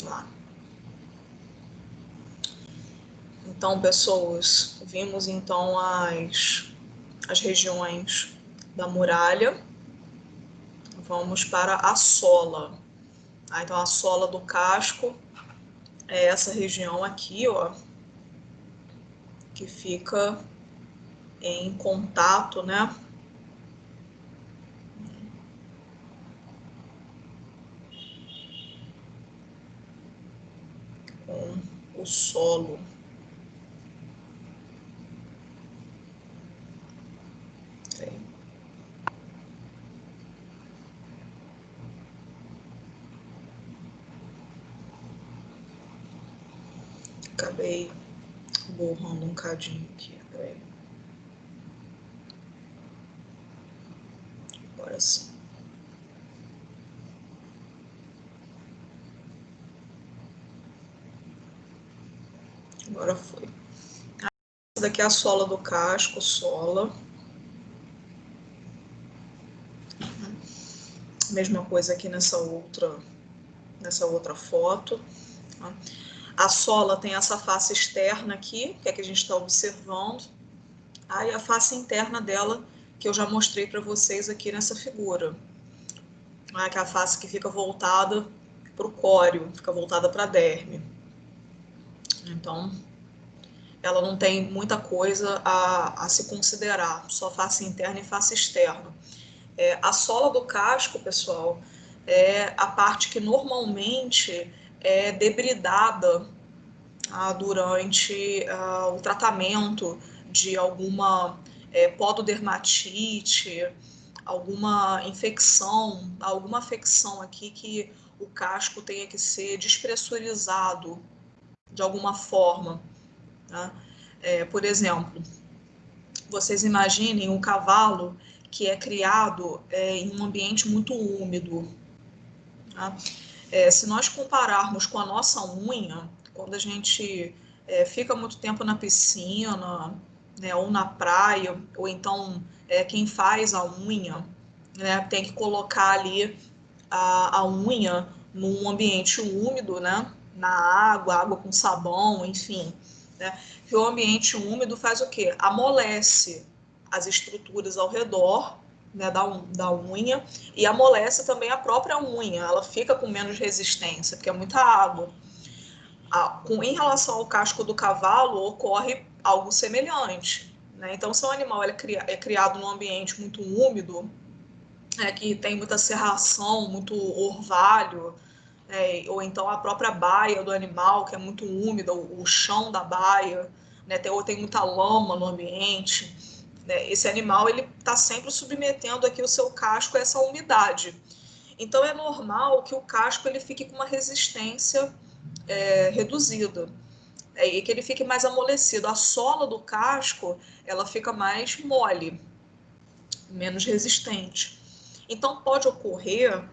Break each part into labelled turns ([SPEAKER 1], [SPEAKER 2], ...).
[SPEAKER 1] Tá. Então, pessoas, vimos então as regiões da muralha. Vamos para a sola. Então, a sola do casco é essa região aqui, ó, que fica em contato, né, com o solo. Acabei borrando um cadinho aqui. Peraí. Agora sim. Agora foi. Essa daqui é a sola do casco, sola. Mesma coisa aqui nessa outra foto. Tá? A sola tem essa face externa aqui, que é que a gente está observando. E a face interna dela, que eu já mostrei para vocês aqui nessa figura. Que é a face que fica voltada para o córeo, fica voltada para a derme. Então, ela não tem muita coisa a se considerar, só face interna e face externa. A sola do casco, pessoal, é a parte que normalmente é debridada durante o tratamento de alguma pododermatite, alguma afecção aqui que o casco tenha que ser despressurizado de alguma forma. Tá? Por exemplo, vocês imaginem um cavalo que é criado em um ambiente muito úmido. Tá? Se nós compararmos com a nossa unha, quando a gente fica muito tempo na piscina, né, ou na praia, ou então quem faz a unha, né, tem que colocar ali a unha num ambiente úmido, né, na água com sabão, enfim. Né, que o ambiente úmido faz o quê? Amolece as estruturas ao redor, né, da unha, e amolece também a própria unha, ela fica com menos resistência, porque é muita água. Em relação ao casco do cavalo, ocorre algo semelhante. Né? Então, se o animal é criado num ambiente muito úmido, que tem muita serração, muito orvalho, ou então a própria baia do animal, que é muito úmida, o chão da baia, né, ou tem muita lama no ambiente, né, esse animal ele está sempre submetendo aqui o seu casco a essa umidade. Então é normal que o casco ele fique com uma resistência reduzida, e que ele fique mais amolecido. A sola do casco ela fica mais mole, menos resistente. Então pode ocorrer,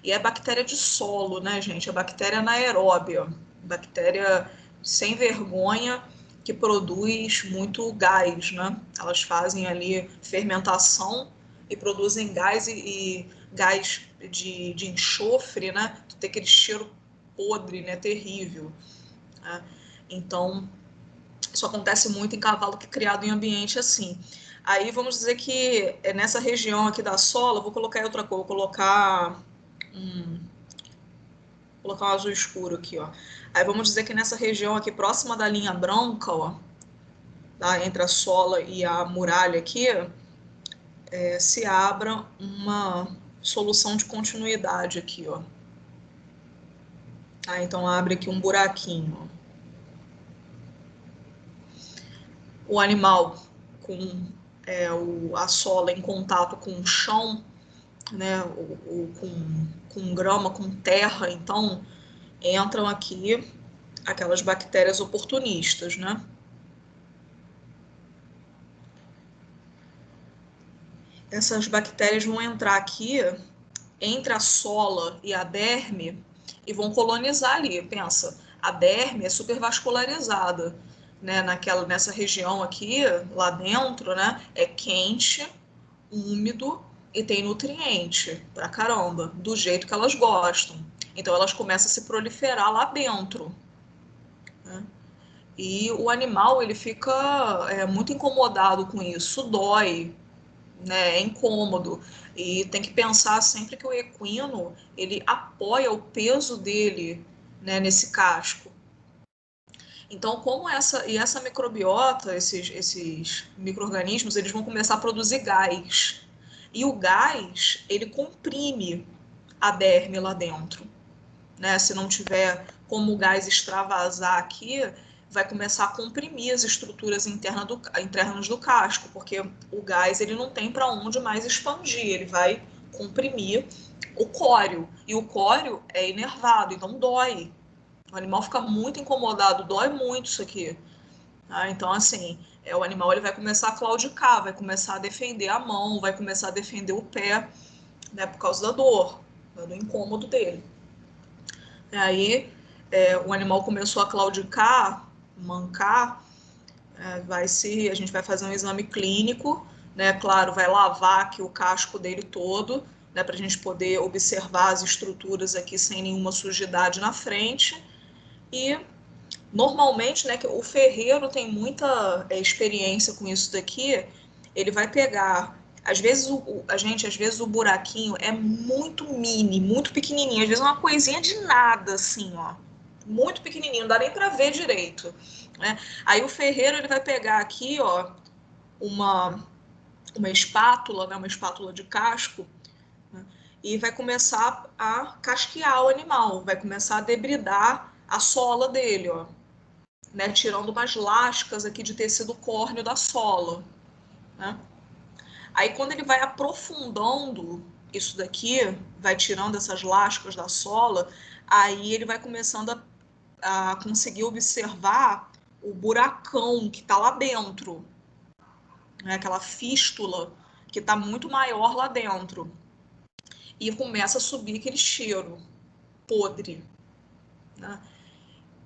[SPEAKER 1] e é bactéria de solo, né, gente? É bactéria anaeróbia, bactéria sem vergonha que produz muito gás, né? Elas fazem ali fermentação e produzem gás e gás de enxofre, né? Tem aquele cheiro podre, né? Terrível. Né? Então, isso acontece muito em cavalo que é criado em ambiente assim. Aí vamos dizer que nessa região aqui da sola, vou colocar outra cor, vou colocar um azul escuro aqui, ó. Aí vamos dizer que nessa região aqui, próxima da linha branca, ó, tá? Entre a sola e a muralha aqui, se abra uma solução de continuidade aqui, ó. Então abre aqui um buraquinho, ó. O animal com a sola em contato com o chão, né, ou com grama, com terra, então entram aqui aquelas bactérias oportunistas, né? Essas bactérias vão entrar aqui entre a sola e a derme e vão colonizar ali. Pensa, a derme é super vascularizada, né? Nessa região aqui, lá dentro, né? É quente, úmido e tem nutriente pra caramba, do jeito que elas gostam. Então elas começam a se proliferar lá dentro, né? E o animal ele fica muito incomodado com isso, dói, né? É incômodo. E tem que pensar sempre que o equino ele apoia o peso dele, né, nesse casco. Então, como essa microbiota, esses micro-organismos, eles vão começar a produzir gás. E o gás, ele comprime a derme lá dentro, né? Se não tiver como o gás extravasar aqui, vai começar a comprimir as estruturas internas do casco, porque o gás ele não tem para onde mais expandir, ele vai comprimir o córeo. E o córeo é inervado, então dói. O animal fica muito incomodado, dói muito isso aqui. Tá? Então, assim, o animal ele vai começar a claudicar, vai começar a defender a mão, vai começar a defender o pé, né, por causa da dor, né, do incômodo dele. E aí, o animal começou a claudicar, mancar, a gente vai fazer um exame clínico, né? Claro, vai lavar aqui o casco dele todo, né? Para a gente poder observar as estruturas aqui sem nenhuma sujidade na frente. E normalmente, né, que o ferreiro tem muita experiência com isso daqui, ele vai pegar, às vezes às vezes o buraquinho é muito mini, muito pequenininho, às vezes é uma coisinha de nada, assim, ó, muito pequenininho, não dá nem para ver direito, né? Aí o ferreiro ele vai pegar aqui, ó, uma espátula, né, uma espátula de casco, né, e vai começar a casquear o animal, vai começar a debridar a sola dele, ó, né, tirando umas lascas aqui de tecido córneo da sola, né? Aí quando ele vai aprofundando isso daqui, vai tirando essas lascas da sola, aí ele vai começando a conseguir observar o buracão que está lá dentro, né? Aquela fístula que está muito maior lá dentro. E começa a subir aquele cheiro podre, né?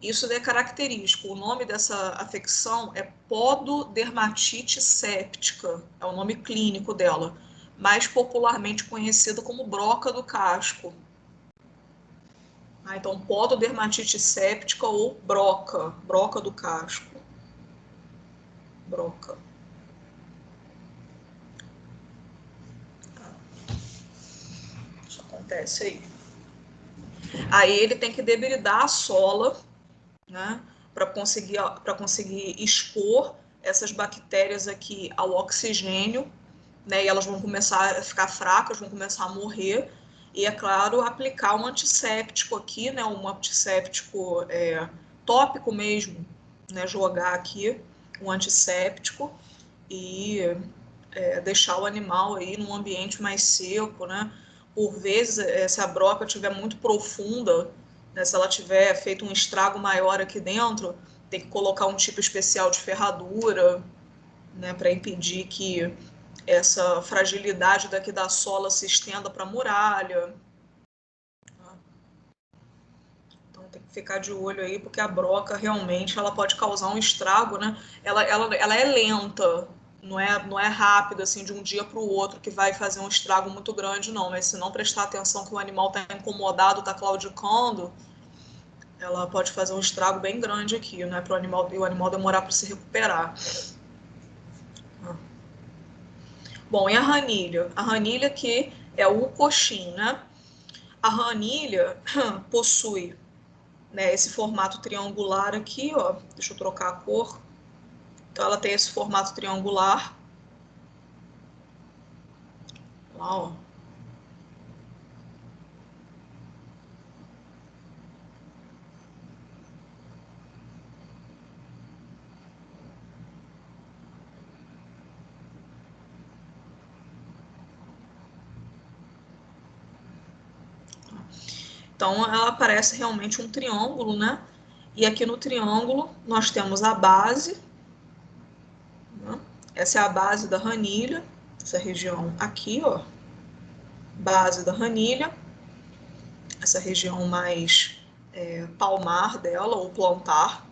[SPEAKER 1] Isso é característico. O nome dessa afecção é pododermatite séptica, é o nome clínico dela, mais popularmente conhecida como broca do casco. Então, pododermatite séptica ou broca do casco. Broca. Isso acontece aí. Aí ele tem que debridar a sola, né, para conseguir expor essas bactérias aqui ao oxigênio, né, e elas vão começar a ficar fracas, vão começar a morrer, e é claro, aplicar um antisséptico aqui, né, um antisséptico tópico mesmo, né, jogar aqui um antisséptico e deixar o animal aí num ambiente mais seco, né, por vezes, se a broca estiver muito profunda, né, se ela tiver feito um estrago maior aqui dentro, tem que colocar um tipo especial de ferradura, né, para impedir que essa fragilidade daqui da sola se estenda para a muralha. Então tem que ficar de olho aí, porque a broca realmente ela pode causar um estrago, né? Ela é lenta, não é rápido, assim, de um dia para o outro que vai fazer um estrago muito grande, não. Mas se não prestar atenção que o animal está incomodado, está claudicando, ela pode fazer um estrago bem grande aqui, né? Para o animal demorar para se recuperar. Bom, e a ranilha? A ranilha que é o coxim, né? A ranilha possui, né, esse formato triangular aqui, ó. Deixa eu trocar a cor. Então ela tem esse formato triangular. Lá, ó. Então ela parece realmente um triângulo, né? E aqui no triângulo nós temos a base, né? Essa é a base da ranilha, essa região aqui, ó, base da ranilha, essa região mais palmar dela, ou plantar,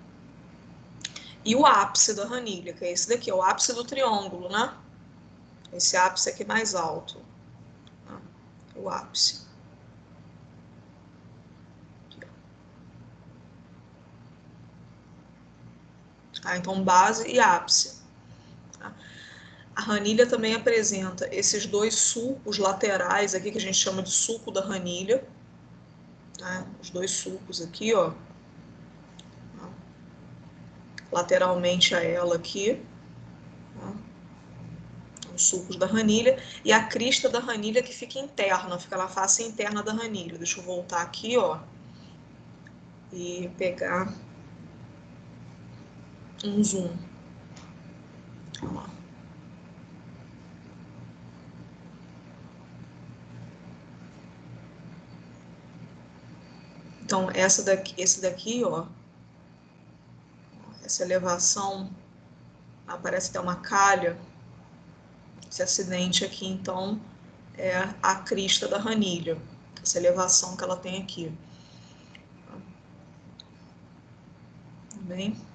[SPEAKER 1] e o ápice da ranilha, que é esse daqui, é o ápice do triângulo, né? Esse ápice aqui mais alto. o ápice. Então, base e ápice. Tá? A ranilha também apresenta esses dois sulcos laterais aqui, que a gente chama de sulco da ranilha. Tá? Os dois sulcos aqui, ó. Lateralmente a ela aqui. Tá? Os sulcos da ranilha. E a crista da ranilha que fica interna, fica na face interna da ranilha. Deixa eu voltar aqui, ó. E pegar um zoom. Vamos lá. Então, esse daqui, ó, essa elevação, parece ter uma calha. Esse acidente aqui, então, é a crista da ranilha, essa elevação que ela tem aqui. Tá bem?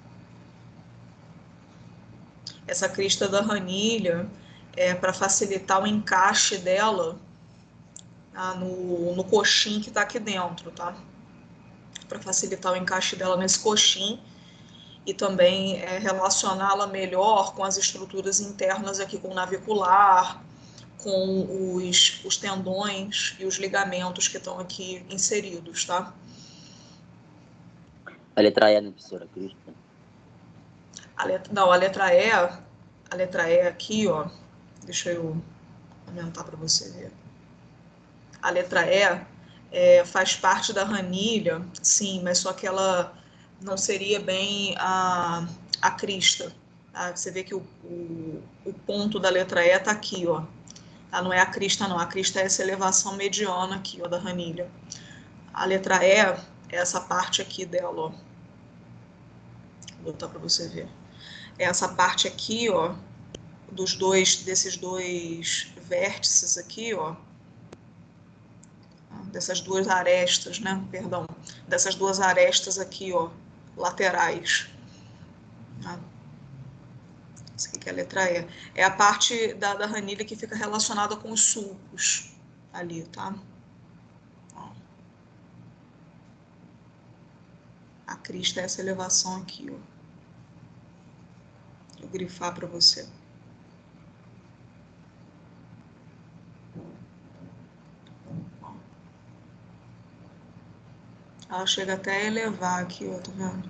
[SPEAKER 1] Essa crista da ranilha é para facilitar o encaixe dela no coxim que está aqui dentro, tá? Para facilitar o encaixe dela nesse coxim e também relacioná-la melhor com as estruturas internas aqui, com o navicular, com os tendões e os ligamentos que estão aqui inseridos, tá?
[SPEAKER 2] A letra E, né, professora? Crista.
[SPEAKER 1] Não, a letra E aqui, ó, deixa eu aumentar para você ver. A letra E faz parte da ranilha, sim, mas só que ela não seria bem a crista. Tá? Você vê que o ponto da letra E está aqui, ó. Tá? Não é a crista, não. A crista é essa elevação mediana aqui, ó, da ranilha. A letra E é essa parte aqui dela, ó. Vou botar para você ver. É essa parte aqui, ó, desses dois vértices aqui, ó, dessas duas arestas, né? Perdão, dessas duas arestas aqui, ó, laterais. Tá? Isso aqui que é a letra E. É a parte da ranilha que fica relacionada com os sulcos ali, tá? Ó. A crista é essa elevação aqui, ó. Vou grifar para você. Ela chega até a elevar aqui, ó, tá vendo?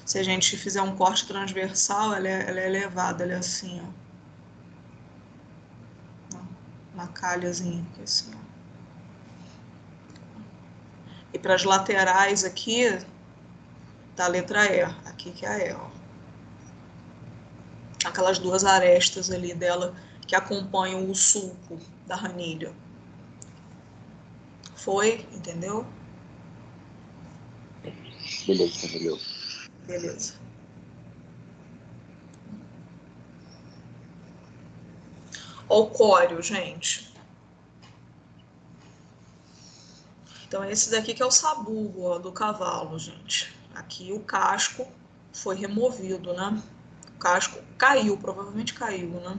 [SPEAKER 1] Se a gente fizer um corte transversal, ela é elevada, ela é assim, ó. Uma calhazinha aqui, assim, ó. E para as laterais aqui, tá a letra E, aqui que é a E, ó. Aquelas duas arestas ali dela que acompanham o sulco da ranilha. Foi? Entendeu?
[SPEAKER 2] Beleza, entendeu?
[SPEAKER 1] Beleza. Ó o córeo, gente. Então, esse daqui que é o sabugo, ó, do cavalo, gente. Aqui o casco foi removido, né? O casco caiu, provavelmente caiu, né?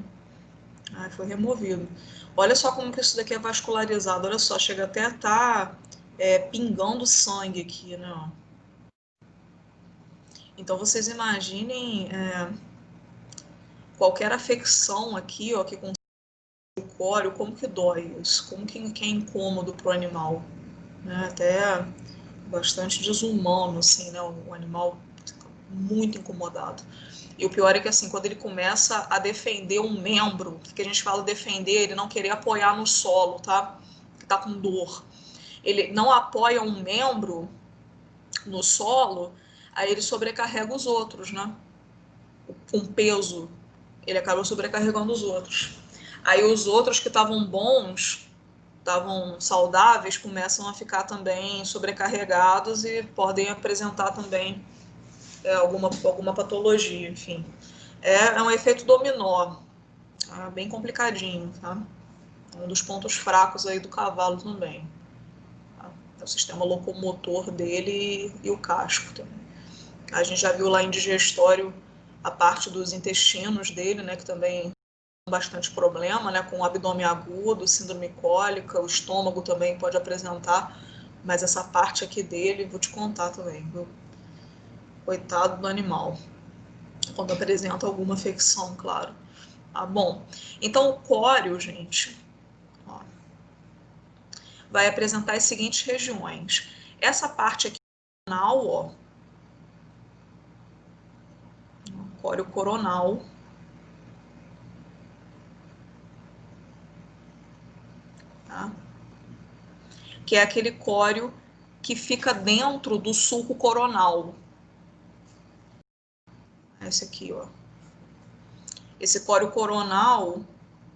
[SPEAKER 1] Aí foi removido. Olha só como que isso daqui é vascularizado. Olha só, chega até a estar pingando sangue aqui, né? Então, vocês imaginem qualquer afecção aqui, ó, que com o córeo, como que dói isso? Como que é incômodo para o animal, né? Até bastante desumano, assim, né? O animal fica muito incomodado. E o pior é que, assim, quando ele começa a defender um membro, que a gente fala defender, ele não querer apoiar no solo, tá? Que tá com dor. Ele não apoia um membro no solo, aí ele sobrecarrega os outros, né? Com peso, ele acaba sobrecarregando os outros. Aí os outros que estavam bons, estavam saudáveis, começam a ficar também sobrecarregados e podem apresentar também alguma patologia, enfim. É um efeito dominó, bem complicadinho, tá? Um dos pontos fracos aí do cavalo também. Tá? É o sistema locomotor dele e o casco também. A gente já viu lá em digestório a parte dos intestinos dele, né, que também tem bastante problema, né, com o abdômen agudo, síndrome cólica, o estômago também pode apresentar, mas essa parte aqui dele, vou te contar também, viu? Coitado do animal, quando apresenta alguma afecção, claro. Tá bom, então o córeo, gente, ó, vai apresentar as seguintes regiões. Essa parte aqui coronal, ó, córeo coronal, tá? Que é aquele córeo que fica dentro do sulco coronal. Esse aqui, ó. Esse córeo coronal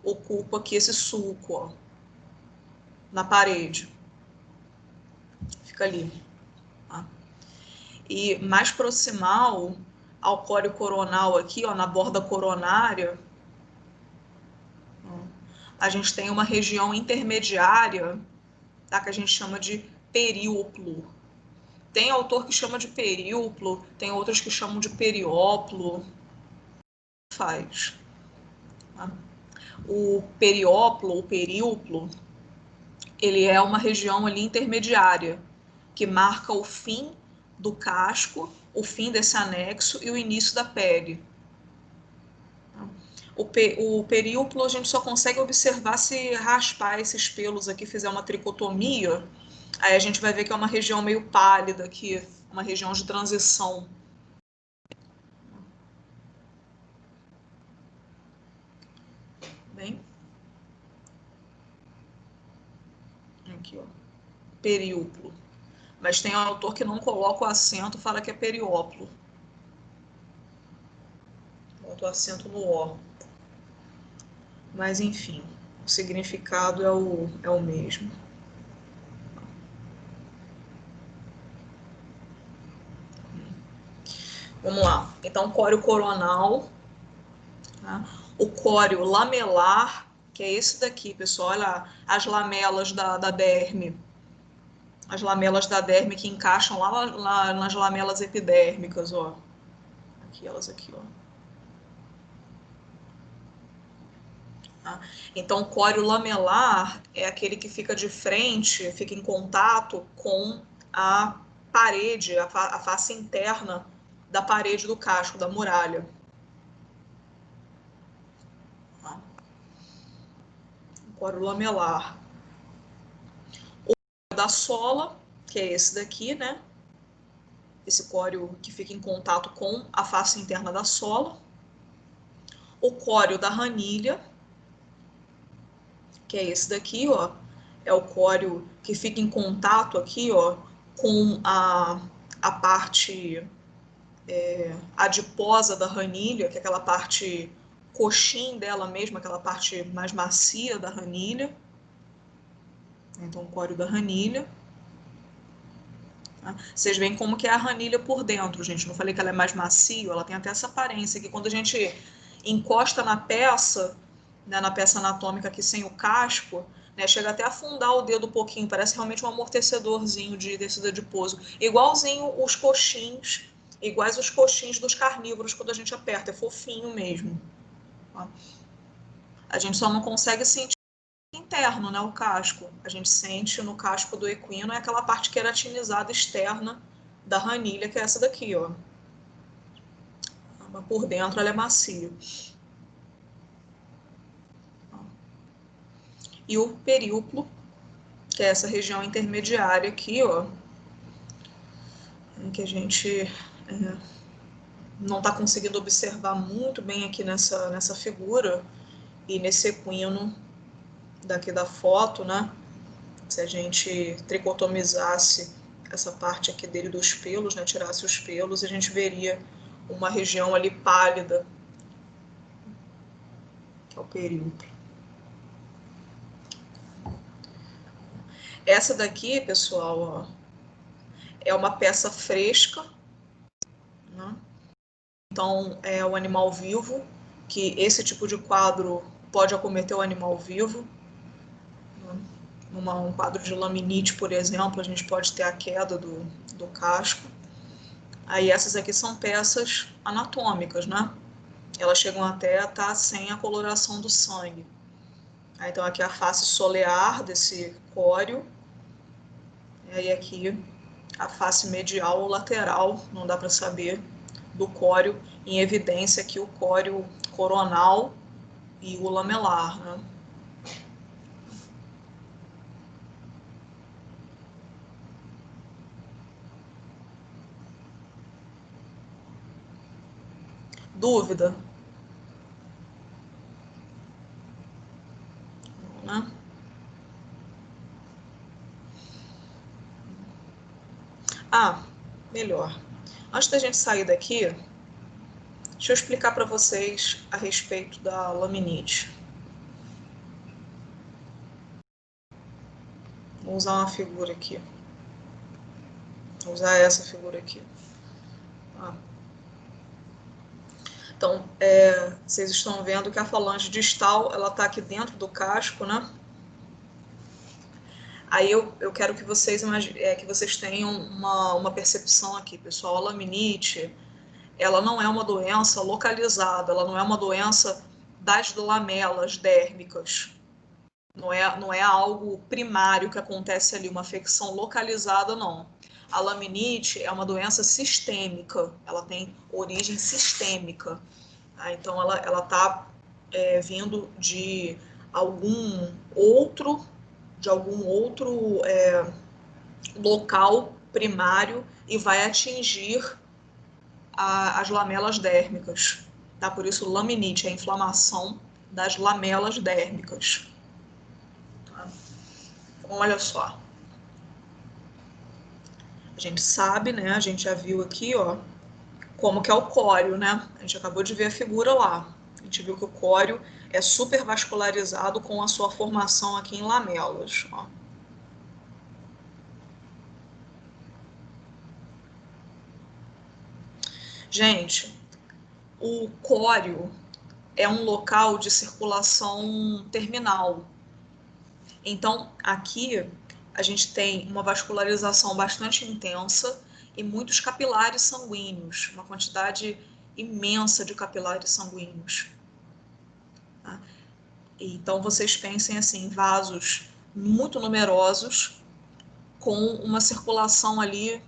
[SPEAKER 1] ocupa aqui esse sulco, ó, na parede. Fica ali. Tá? E mais proximal ao córeo coronal aqui, ó, na borda coronária, ó, a gente tem uma região intermediária, tá, que a gente chama de periúplo. Tem autor que chama de periúplo, tem outros que chamam de perióplo. Faz. Tá? O perióplo, o períuplo, ele é uma região ali intermediária, que marca o fim do casco, o fim desse anexo e o início da pele. O períuplo a gente só consegue observar se raspar esses pelos aqui, fizer uma tricotomia, aí a gente vai ver que é uma região meio pálida aqui, uma região de transição. Bem, aqui, ó, periúplo. Mas tem um autor que não coloca o acento, fala que é perióplo. Bota o acento no O. Mas, enfim, o significado é o mesmo. Vamos lá. Então, córeo coronal, tá? O córeo lamelar, que é esse daqui, pessoal. Olha as lamelas da derme. As lamelas da derme que encaixam lá nas lamelas epidérmicas, ó. Aqui, elas aqui, ó. Tá? Então, o córeo lamelar é aquele que fica de frente, fica em contato com a parede, a face interna da parede do casco, da muralha. Tá? O córeo lamelar. O córeo da sola, que é esse daqui, né? Esse córeo que fica em contato com a face interna da sola. O córeo da ranilha, que é esse daqui, ó. É o córeo que fica em contato aqui, ó, com a parte adiposa da ranilha, que é aquela parte coxim dela mesma, aquela parte mais macia da ranilha. Então, o córeo da ranilha. Tá? Vocês veem como que é a ranilha por dentro, gente. Não falei que ela é mais macia, ela tem até essa aparência que quando a gente encosta na peça, né, na peça anatômica aqui sem o casco, né, chega até a afundar o dedo um pouquinho, parece realmente um amortecedorzinho de tecido adiposo. Igualzinho os coxins, iguais os coxins dos carnívoros quando a gente aperta, é fofinho mesmo. Tá? A gente só não consegue sentir interno, né, o casco. A gente sente no casco do equino é aquela parte queratinizada externa da ranilha, que é essa daqui, ó. Por dentro ela é macia. E o periúplo, que é essa região intermediária aqui, ó, que a gente não está conseguindo observar muito bem aqui nessa figura e nesse equino daqui da foto, né? Se a gente tricotomizasse essa parte aqui dele dos pelos, né, tirasse os pelos, a gente veria uma região ali pálida, que é o períuplo. Essa daqui, pessoal, ó, é uma peça fresca, né? Então, é o animal vivo, que esse tipo de quadro pode acometer o animal vivo. Um quadro de laminite, por exemplo, a gente pode ter a queda do casco. Aí essas aqui são peças anatômicas, né? Elas chegam até a estar sem a coloração do sangue. Aí, então aqui a face solear desse córeo. E aí aqui a face medial ou lateral, não dá para saber, do córeo, em evidência aqui o córeo coronal e o lamelar, né? Dúvida? Né? Ah, melhor. Antes da gente sair daqui, deixa eu explicar para vocês a respeito da laminite. Vou usar uma figura aqui. Vou usar essa figura aqui. Ah. Então, vocês estão vendo que a falange distal, ela está aqui dentro do casco, né? Aí eu quero que vocês, que vocês tenham uma percepção aqui, pessoal. A laminite, ela não é uma doença localizada, ela não é uma doença das lamelas dérmicas. Não é algo primário que acontece ali, uma afecção localizada, não. A laminite é uma doença sistêmica, ela tem origem sistêmica. Tá? Então, ela está vindo de algum outro local primário e vai atingir as lamelas dérmicas. Tá? Por isso, laminite é a inflamação das lamelas dérmicas. Tá? Então, olha só. A gente sabe, né? A gente já viu aqui, ó, como que é o córeo, né? A gente acabou de ver a figura lá. A gente viu que o córeo é supervascularizado com a sua formação aqui em lamelas. Ó. Gente, o córeo é um local de circulação terminal. Então, aqui a gente tem uma vascularização bastante intensa e muitos capilares sanguíneos, uma quantidade imensa de capilares sanguíneos. Tá? Então, vocês pensem assim, vasos muito numerosos, com uma circulação ali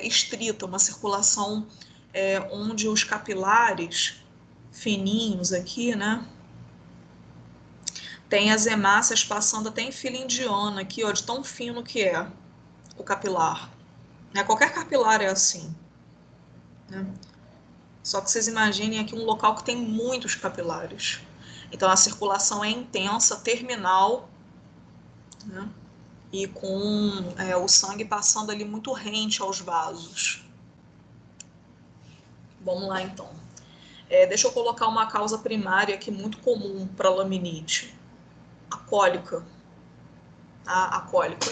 [SPEAKER 1] estrita, uma circulação onde os capilares fininhos aqui, né, tem as hemácias passando até em fila indiana aqui, ó, de tão fino que é o capilar. Né? Qualquer capilar é assim. Né? Só que vocês imaginem aqui um local que tem muitos capilares. Então a circulação é intensa, terminal, né? E com o sangue passando ali muito rente aos vasos. Vamos lá então. Deixa eu colocar uma causa primária aqui muito comum para a laminite. A cólica. A cólica.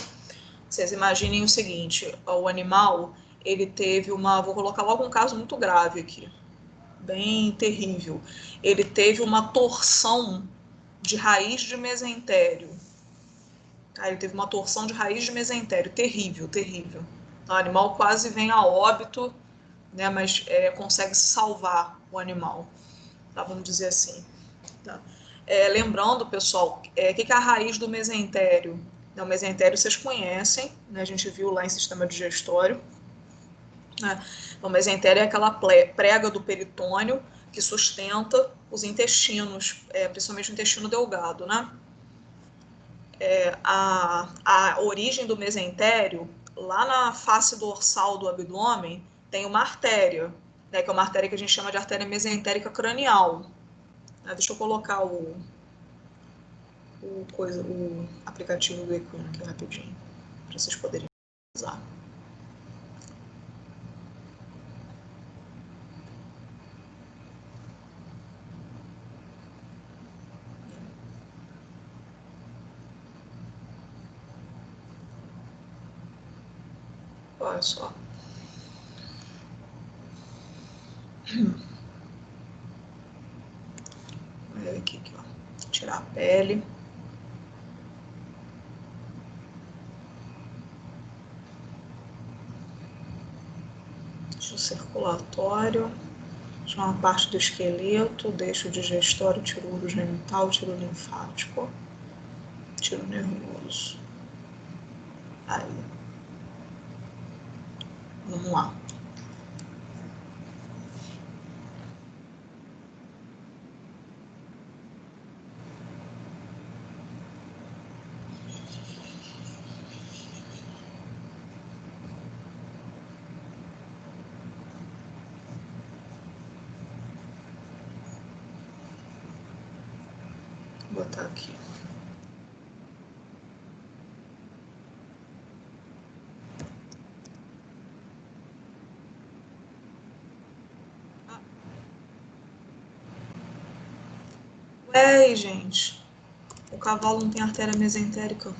[SPEAKER 1] Vocês imaginem o seguinte, o animal, ele teve vou colocar logo um caso muito grave aqui, bem terrível. Ele teve uma torção de raiz de mesentério. Ele teve uma torção de raiz de mesentério, terrível, terrível. Então, o animal quase vem a óbito, né, mas consegue se salvar o animal, tá? Vamos dizer assim. Tá? Lembrando, pessoal, o que é a raiz do mesentério? O mesentério vocês conhecem, né? A gente viu lá em sistema digestório. Né? O mesentério é aquela prega do peritônio que sustenta os intestinos, principalmente o intestino delgado. Né? A origem do mesentério, lá na face dorsal do abdômen, tem uma artéria, né? Que é uma artéria que a gente chama de artéria mesentérica cranial. Deixa eu colocar o aplicativo do Equino aqui rapidinho, para vocês poderem usar. Olha só. Olha aqui, ó. Tirar a pele. Deixo circulatório, deixo uma parte do esqueleto, deixo digestório, tiro o genital, tiro linfático, tiro nervoso. Aí. Vamos lá. Vou botar aqui. Ué, gente, o cavalo não tem artéria mesentérica.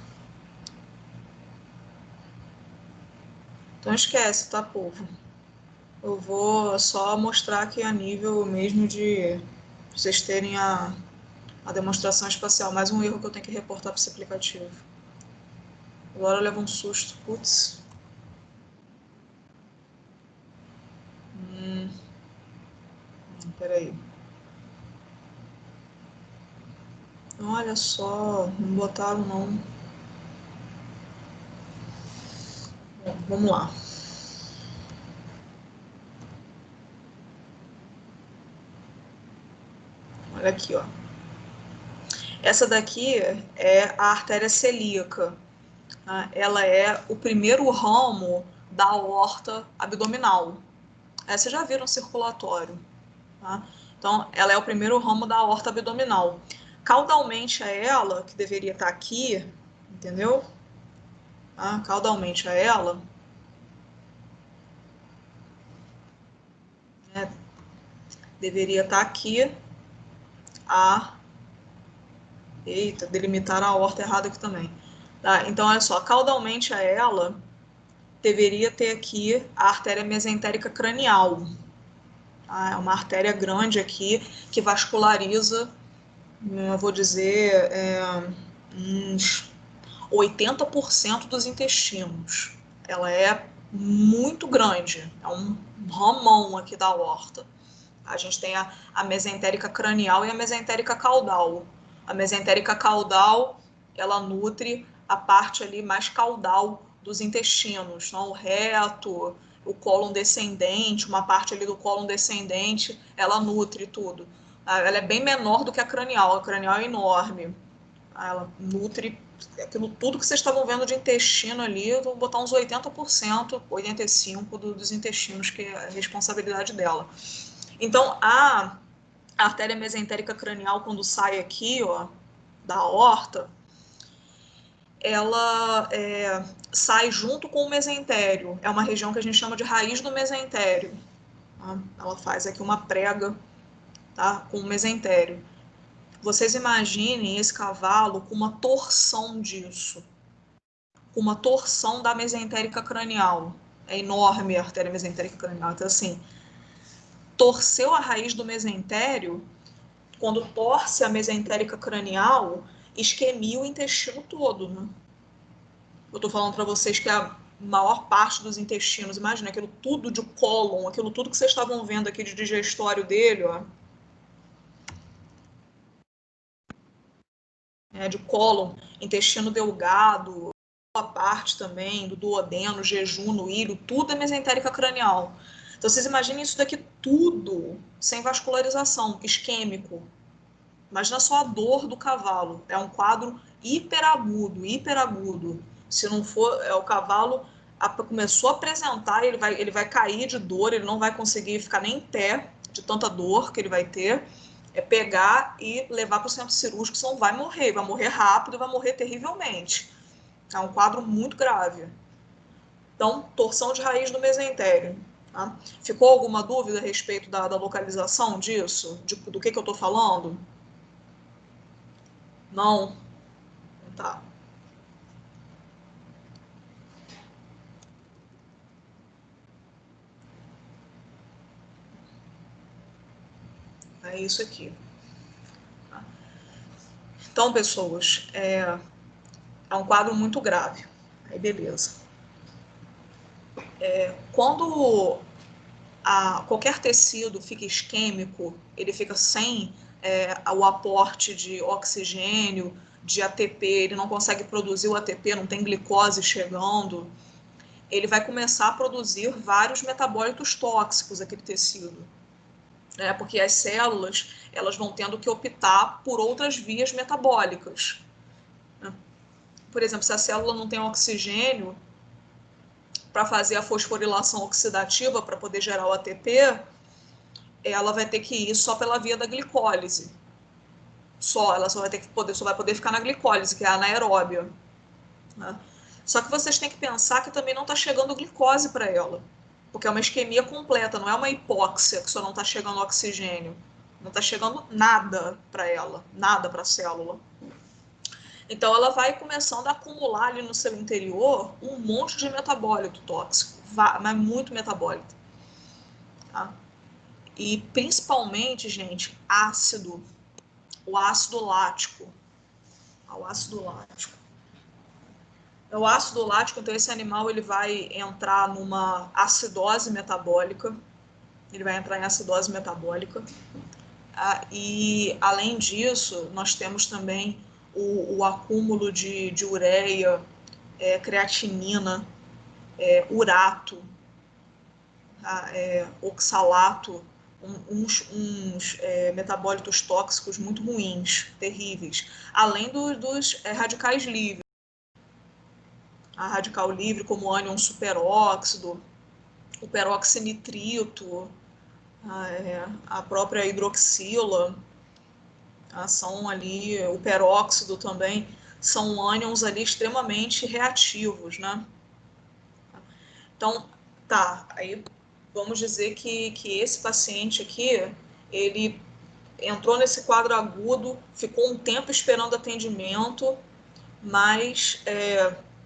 [SPEAKER 1] Então esquece, tá, povo? Eu vou só mostrar aqui a nível mesmo de vocês terem a demonstração espacial. Mais um erro que eu tenho que reportar para esse aplicativo. Agora eu levo um susto. Putz. Peraí. Olha só, não botaram não. Bom, vamos lá. Olha aqui, ó. Essa daqui é a artéria celíaca. Tá? Ela é o primeiro ramo da aorta abdominal. Vocês já viram circulatório. Tá? Então, ela é o primeiro ramo da aorta abdominal. Caudalmente a ela, que deveria estar aqui, entendeu? Tá? Caudalmente a ela, né, deveria estar aqui a... Eita, delimitar a aorta errada aqui também. Tá? Então, olha só, caudalmente a ela, deveria ter aqui a artéria mesentérica cranial. Tá? É uma artéria grande aqui que vasculariza, eu vou dizer, uns 80% dos intestinos. Ela é muito grande, é um ramão aqui da aorta. A gente tem a mesentérica cranial e a mesentérica caudal. A mesentérica caudal, ela nutre a parte ali mais caudal dos intestinos, não? O reto, o cólon descendente, uma parte ali do cólon descendente, ela nutre tudo. Ela é bem menor do que a cranial é enorme. Ela nutre aquilo tudo que vocês estavam vendo de intestino ali, eu vou botar uns 80%, 85% dos intestinos, que é a responsabilidade dela. Então, a artéria mesentérica cranial, quando sai aqui, ó, da aorta, ela sai junto com o mesentério. É uma região que a gente chama de raiz do mesentério. Tá? Ela faz aqui uma prega, tá, com o mesentério. Vocês imaginem esse cavalo com uma torção disso, com uma torção da mesentérica cranial. É enorme a artéria mesentérica cranial. Então, assim, torceu a raiz do mesentério, quando torce a mesentérica cranial, isquemia o intestino todo, né? Eu estou falando para vocês que a maior parte dos intestinos, imagina aquilo tudo de cólon, aquilo tudo que vocês estavam vendo aqui de digestório dele, ó, de cólon, intestino delgado, a parte também do duodeno, jejuno, ilho, tudo é mesentérica cranial. Então vocês imaginem isso daqui tudo sem vascularização, isquêmico. Imagina só a dor do cavalo. É um quadro hiperagudo, hiperagudo. Se não for, o cavalo começou a apresentar, ele vai cair de dor, ele não vai conseguir ficar nem em pé de tanta dor que ele vai ter. É pegar e levar para o centro cirúrgico, senão vai morrer rápido e vai morrer terrivelmente. É um quadro muito grave. Então, torção de raiz do mesentério. Tá? Ficou alguma dúvida a respeito da localização disso? Do que eu estou falando? Não? Tá. É isso aqui. Então, pessoas, é um quadro muito grave. Aí, beleza. Quando qualquer tecido fica isquêmico, ele fica sem o aporte de oxigênio, de ATP, ele não consegue produzir o ATP, não tem glicose chegando, ele vai começar a produzir vários metabólitos tóxicos, aquele tecido. Porque as células, elas vão tendo que optar por outras vias metabólicas. Por exemplo, se a célula não tem oxigênio para fazer a fosforilação oxidativa para poder gerar o ATP, ela vai ter que ir só pela via da glicólise. Ela só vai poder ficar na glicólise, que é a anaeróbia. Só que vocês têm que pensar que também não está chegando glicose para ela, porque é uma isquemia completa, não é uma hipóxia que só não está chegando oxigênio. Não está chegando nada para ela, nada para a célula. Então, ela vai começando a acumular ali no seu interior um monte de metabólito tóxico, mas muito metabólito. Tá? E, principalmente, gente, ácido. O ácido lático. O ácido lático. O ácido lático, então, esse animal ele vai entrar numa acidose metabólica. Ele vai entrar em acidose metabólica. E, além disso, nós temos também o acúmulo de ureia, creatinina, urato, oxalato, uns metabólitos tóxicos muito ruins, terríveis, além dos radicais livres. A radical livre, como o ânion superóxido, o peroxinitrito, a própria hidroxila, são ali, o peróxido também, são ânions ali extremamente reativos, né? Então, aí vamos dizer que esse paciente aqui, ele entrou nesse quadro agudo, ficou um tempo esperando atendimento, mas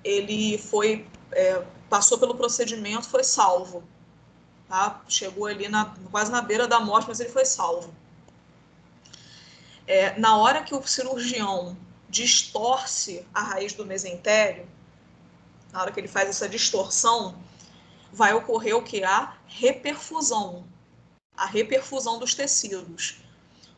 [SPEAKER 1] ele passou pelo procedimento, foi salvo. Tá? Chegou ali quase na beira da morte, mas ele foi salvo. Na hora que o cirurgião distorce a raiz do mesentério, na hora que ele faz essa distorção, vai ocorrer o que? A reperfusão dos tecidos.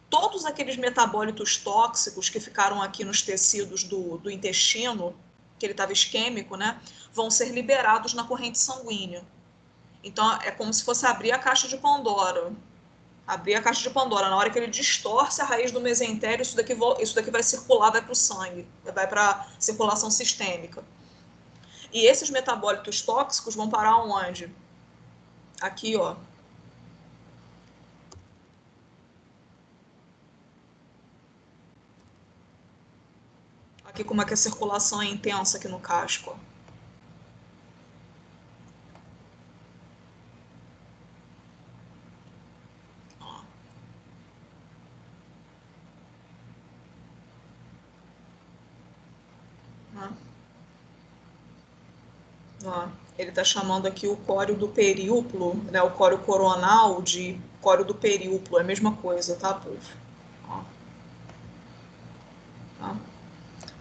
[SPEAKER 1] Todos aqueles metabólitos tóxicos que ficaram aqui nos tecidos do intestino, que ele estava isquêmico, né, vão ser liberados na corrente sanguínea. Então, é como se fosse abrir a caixa de Pandora. Abrir a caixa de Pandora. Na hora que ele distorce a raiz do mesentério, isso daqui vai circular, vai para o sangue, vai para a circulação sistêmica. E esses metabólitos tóxicos vão parar onde? Aqui, ó. Aqui como é que a circulação é intensa aqui no casco. Ele está chamando aqui o córeo do períuplo, né, o córeo coronal de córeo do períuplo, é a mesma coisa, tá, povo? Tá?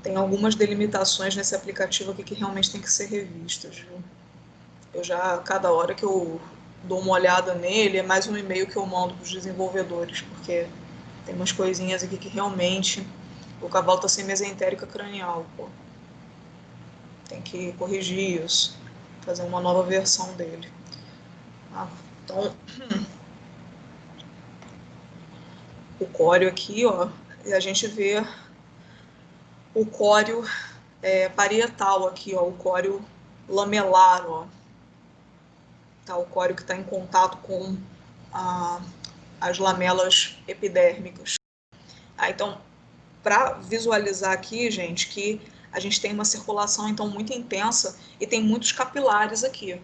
[SPEAKER 1] Tem algumas delimitações nesse aplicativo aqui que realmente tem que ser revistas, viu? Cada hora que eu dou uma olhada nele, é mais um e-mail que eu mando para os desenvolvedores, porque tem umas coisinhas aqui que realmente o cavalo está sem mesentérica cranial, pô. Tem que corrigir isso, fazer uma nova versão dele. Então, o córeo aqui, ó, e a gente vê o córeo parietal aqui, ó, o córeo lamelar, ó. Tá, o córeo que está em contato com as lamelas epidérmicas. Então, para visualizar aqui, gente, que a gente tem uma circulação, então, muito intensa e tem muitos capilares aqui.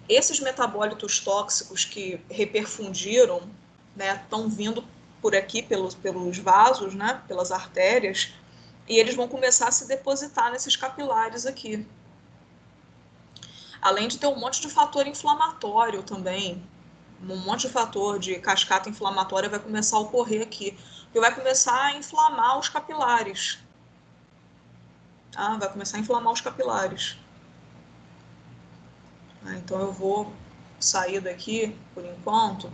[SPEAKER 1] Esses metabólitos tóxicos que reperfundiram, né, estão vindo por aqui pelos vasos, né, pelas artérias, e eles vão começar a se depositar nesses capilares aqui. Além de ter um monte de fator inflamatório também, um monte de fator de cascata inflamatória vai começar a ocorrer aqui, e vai começar a inflamar os capilares. Vai começar a inflamar os capilares. Então eu vou sair daqui por enquanto.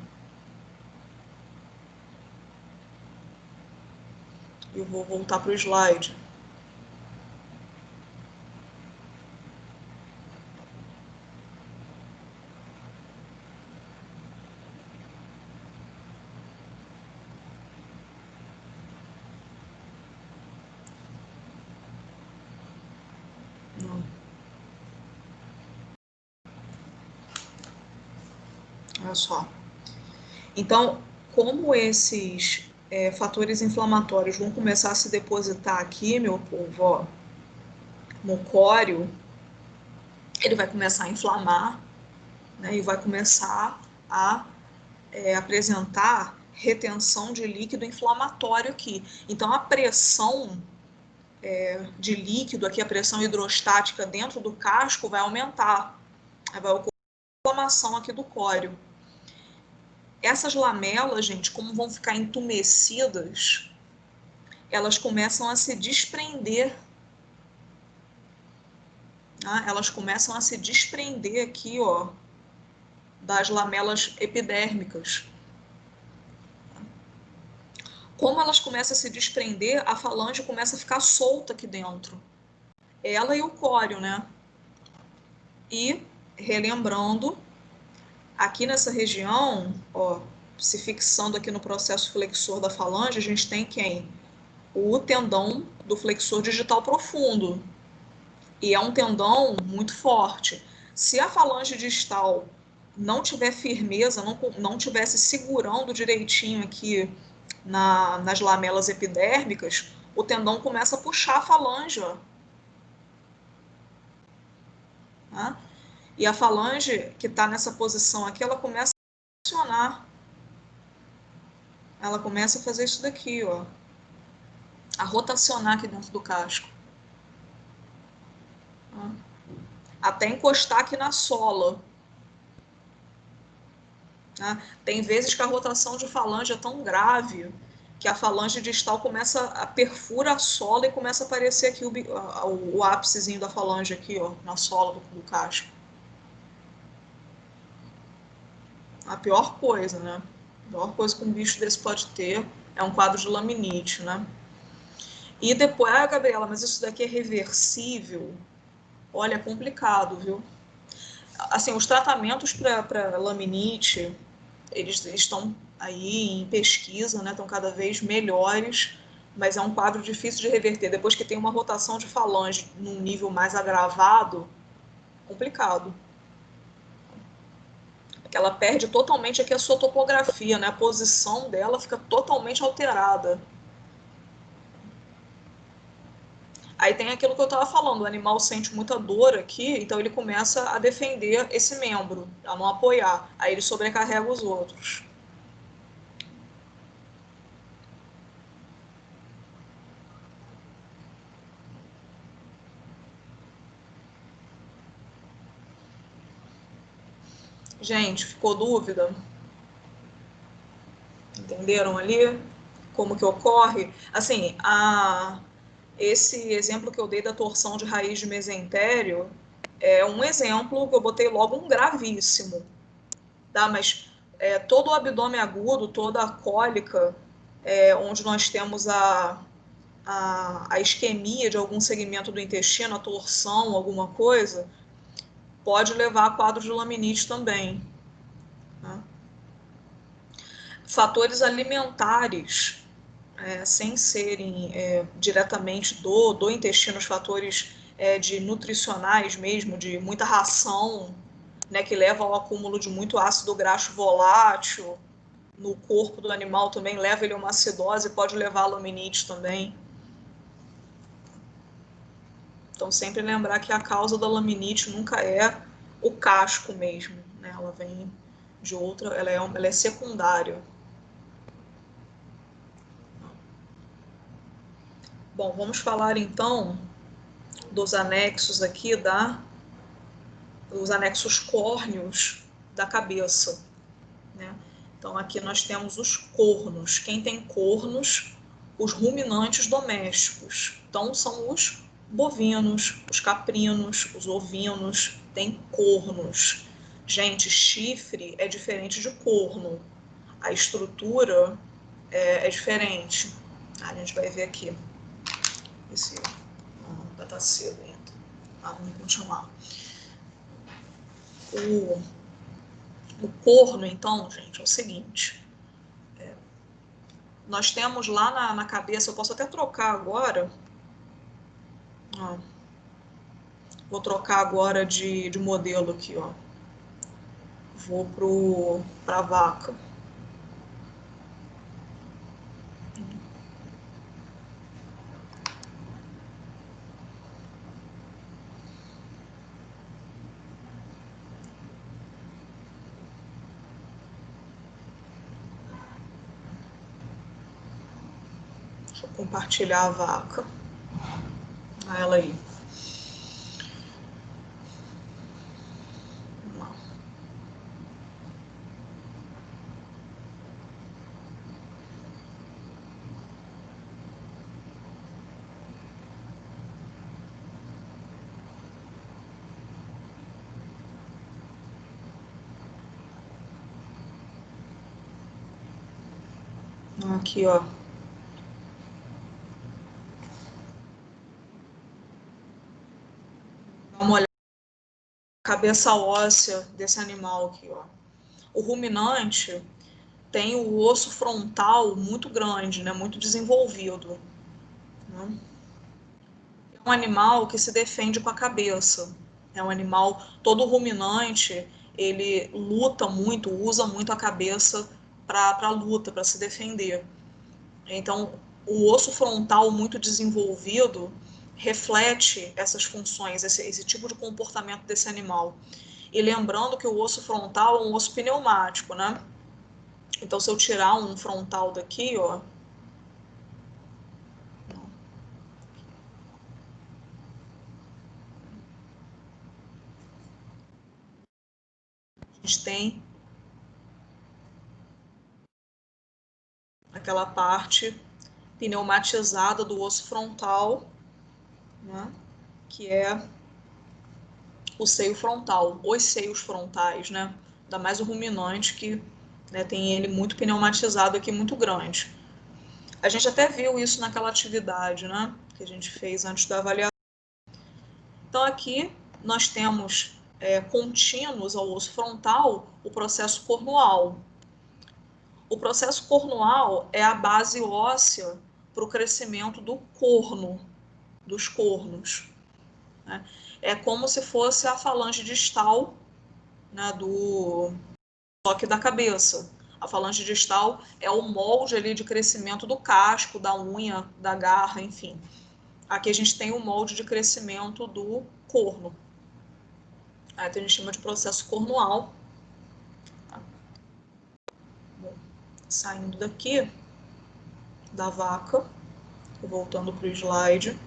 [SPEAKER 1] Eu vou voltar para o slide. Não. Olha só. Então, como esses fatores inflamatórios vão começar a se depositar aqui, meu povo, ó, no córeo, ele vai começar a inflamar, né, e vai começar a apresentar retenção de líquido inflamatório aqui. Então, a pressão de líquido aqui, a pressão hidrostática dentro do casco vai aumentar. Vai ocorrer inflamação aqui do córeo. Essas lamelas, gente, como vão ficar entumecidas, elas começam a se desprender. Tá? Elas começam a se desprender aqui, ó, das lamelas epidérmicas. Como elas começam a se desprender, a falange começa a ficar solta aqui dentro. Ela e o córeo, né? E, relembrando, aqui nessa região, ó, se fixando aqui no processo flexor da falange, a gente tem quem? O tendão do flexor digital profundo. E é um tendão muito forte. Se a falange distal não tiver firmeza, não tivesse segurando direitinho aqui nas lamelas epidérmicas, o tendão começa a puxar a falange, ó. Tá? E a falange que está nessa posição aqui, ela começa a funcionar. Ela começa a fazer isso daqui, ó. A rotacionar aqui dentro do casco. Tá? Até encostar aqui na sola. Tá? Tem vezes que a rotação de falange é tão grave que a falange distal começa a perfura a sola e começa a aparecer aqui o ápicezinho da falange aqui, ó, na sola do casco. A pior coisa, né? A pior coisa que um bicho desse pode ter é um quadro de laminite, né? E depois, Gabriela, mas isso daqui é reversível? Olha, é complicado, viu? Assim, os tratamentos para laminite, eles estão aí em pesquisa, né? Estão cada vez melhores, mas é um quadro difícil de reverter. Depois que tem uma rotação de falange num nível mais agravado, complicado. Porque ela perde totalmente aqui a sua topografia, né? A posição dela fica totalmente alterada. Aí tem aquilo que eu estava falando, o animal sente muita dor aqui, então ele começa a defender esse membro, a não apoiar. Aí ele sobrecarrega os outros. Gente, ficou dúvida? Entenderam ali como que ocorre? Assim, esse exemplo que eu dei da torção de raiz de mesentério é um exemplo que eu botei logo um gravíssimo, tá? Mas todo o abdômen agudo, toda a cólica, onde nós temos a isquemia de algum segmento do intestino, a torção, alguma coisa, pode levar a quadro de laminite também. Tá? Fatores alimentares, sem serem diretamente do intestino, os fatores de nutricionais mesmo, de muita ração, né, que leva ao acúmulo de muito ácido graxo volátil no corpo do animal também, leva ele a uma acidose, pode levar a laminite também. Então, sempre lembrar que a causa da laminite nunca é o casco mesmo, né? Ela vem de outra, ela é secundária. Bom, vamos falar então dos anexos aqui, os anexos córneos da cabeça, né? Então, aqui nós temos os cornos. Quem tem cornos? Os ruminantes domésticos. Então, são os bovinos, os caprinos, os ovinos, têm cornos. Gente, chifre é diferente de corno. A estrutura é diferente. A gente vai ver aqui. Esse não vai estar cedo ainda. Vamos continuar. O corno, então, gente, é o seguinte. Nós temos lá na cabeça, eu posso até trocar agora. Ó, vou trocar agora de modelo aqui, ó. Vou para a vaca. Deixa eu compartilhar a vaca. Olha ela aí. Vamos lá. Aqui, ó. Dá uma olhada na cabeça óssea desse animal aqui, ó. O ruminante tem o osso frontal muito grande, né, muito desenvolvido. Né? É um animal que se defende com a cabeça. É um animal, todo ruminante, ele luta muito, usa muito a cabeça para luta, para se defender. Então, o osso frontal muito desenvolvido reflete essas funções, esse tipo de comportamento desse animal. E lembrando que o osso frontal é um osso pneumático, né? Então, se eu tirar um frontal daqui, ó, a gente tem aquela parte pneumatizada do osso frontal, né? Que é o seio frontal, os seios frontais, né? Ainda mais o ruminante que, né, tem ele muito pneumatizado aqui, muito grande. A gente até viu isso naquela atividade, né, que a gente fez antes da avaliação. Então aqui nós temos contínuos ao osso frontal o processo cornual. O processo cornual é a base óssea para o crescimento do corno, dos cornos. Né? É como se fosse a falange distal, né, do toque da cabeça. A falange distal é o molde ali de crescimento do casco, da unha, da garra, enfim. Aqui a gente tem o molde de crescimento do corno. Aí a gente chama de processo cornual. Bom, saindo daqui da vaca, voltando para o slide.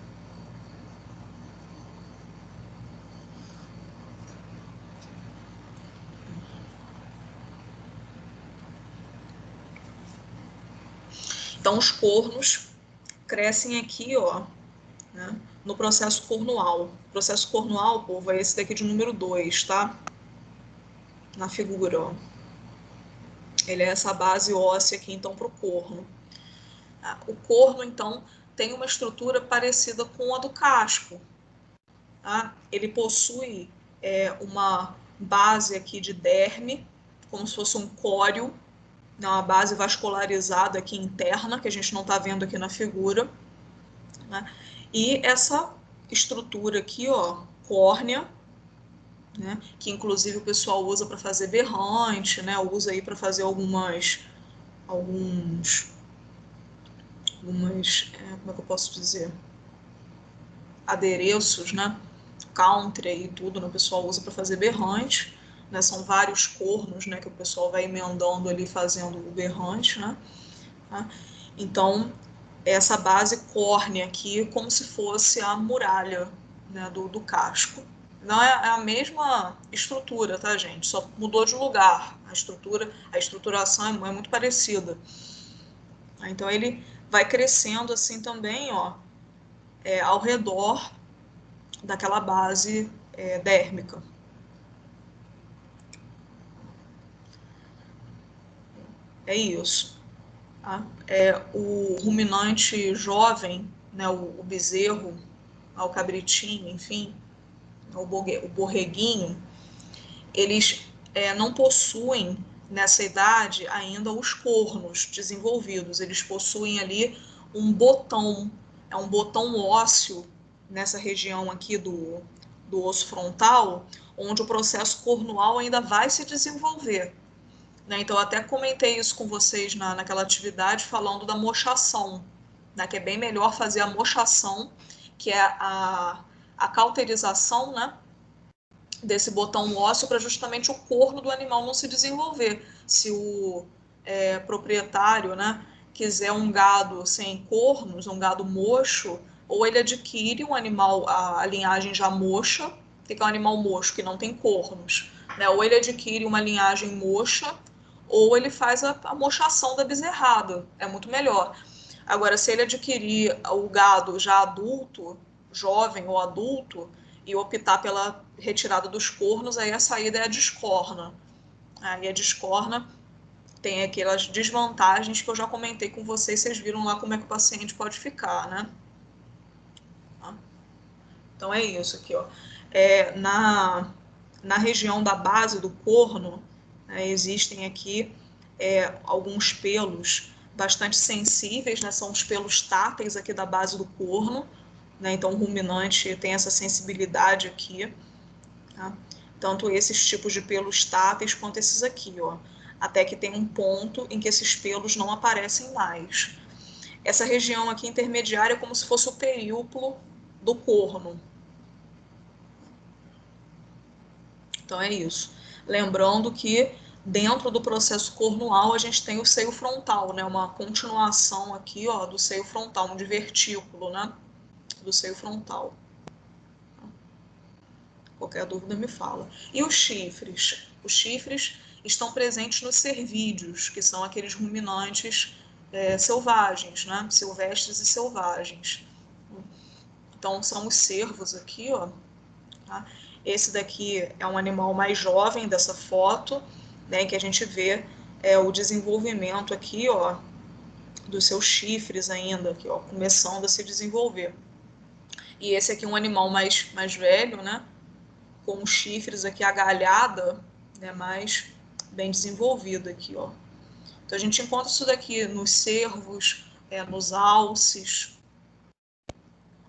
[SPEAKER 1] Então, os cornos crescem aqui, ó, né, no processo cornual. O processo cornual, povo, é esse daqui de número 2, tá? Na figura, ó. Ele é essa base óssea aqui, então, para o corno. O corno, então, tem uma estrutura parecida com a do casco. Tá? Ele possui uma base aqui de derme, como se fosse um córeo, né, uma base vascularizada aqui interna, que a gente não está vendo aqui na figura. Né? E essa estrutura aqui, ó, córnea, né, que inclusive o pessoal usa para fazer berrante, né, usa aí para fazer algumas, como é que eu posso dizer? Adereços, né? Country e tudo, né? O pessoal usa para fazer berrante, né? São vários cornos, né? Que o pessoal vai emendando ali fazendo o berrante, né? Tá? Então, essa base córnea aqui, como se fosse a muralha, né? do casco. Não é a mesma estrutura, tá, gente? Só mudou de lugar. A estruturação é muito parecida. Então, ele vai crescendo assim também, ó, ao redor daquela base dérmica. É isso. Tá? O ruminante jovem, né, o bezerro, o cabritinho, enfim, o borreguinho, eles não possuem nessa idade ainda os cornos desenvolvidos. Eles possuem ali um botão, um botão ósseo nessa região aqui do osso frontal, onde o processo cornual ainda vai se desenvolver. Né? Então, eu até comentei isso com vocês naquela atividade, falando da mochação, né? Que é bem melhor fazer a mochação, que é a cauterização, né? Desse botão ósseo para justamente o corno do animal não se desenvolver. Se o proprietário, né, quiser um gado sem cornos, um gado mocho, ou ele adquire um animal, a linhagem já moxa, que é um animal mocho que não tem cornos, né, ou ele adquire uma linhagem moxa, ou ele faz a mochação da bezerrada, é muito melhor. Agora, se ele adquirir o gado já adulto, jovem ou adulto, e optar pela retirada dos cornos, aí a saída é a descorna. Aí a descorna tem aquelas desvantagens que eu já comentei com vocês, vocês viram lá como é que o paciente pode ficar, né? Então é isso aqui, ó. Na região da base do corno, né, existem aqui alguns pelos bastante sensíveis, né? São os pelos táteis aqui da base do corno, né? Então o ruminante tem essa sensibilidade aqui, tá? Tanto esses tipos de pelos táteis quanto esses aqui, ó. Até que tem um ponto em que esses pelos não aparecem mais. Essa região aqui intermediária é como se fosse o períopulo do corno. Então é isso. Lembrando que dentro do processo cornual a gente tem o seio frontal, né? Uma continuação aqui, ó, do seio frontal, um divertículo, né? Do seio frontal. Qualquer dúvida me fala. E os chifres? Os chifres estão presentes nos cervídeos, que são aqueles ruminantes selvagens, né? Silvestres e selvagens. Então são os cervos aqui, ó. Tá? Esse daqui é um animal mais jovem dessa foto, né, que a gente vê o desenvolvimento aqui, ó, dos seus chifres ainda, aqui, ó, começando a se desenvolver. E esse aqui é um animal mais velho, né, com os chifres aqui, a galhada, né, mais bem desenvolvida aqui, ó. Então a gente encontra isso daqui nos cervos, nos alces,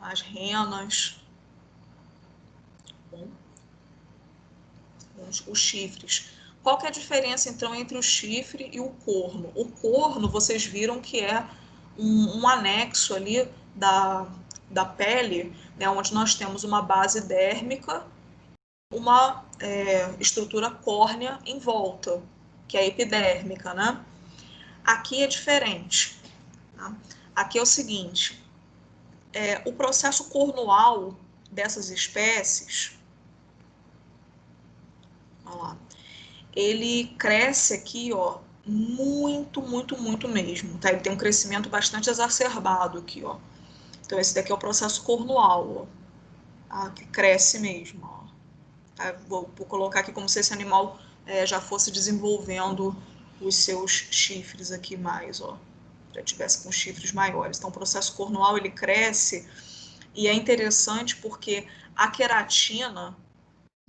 [SPEAKER 1] as renas, bom, os chifres. Qual que é a diferença, então, entre o chifre e o corno? O corno, vocês viram que é um anexo ali da pele, né, onde nós temos uma base dérmica, uma estrutura córnea em volta, que é a epidérmica, né? Aqui é diferente. Tá? Aqui é o seguinte, o processo cornual dessas espécies, olha lá, ele cresce aqui, ó, muito, muito, muito mesmo, tá? Ele tem um crescimento bastante exacerbado aqui, ó. Então esse daqui é o processo cornual, ó, tá? Que cresce mesmo, ó. Tá? Vou colocar aqui como se esse animal já fosse desenvolvendo os seus chifres aqui mais, ó. Já tivesse com chifres maiores. Então o processo cornual ele cresce e é interessante porque a queratina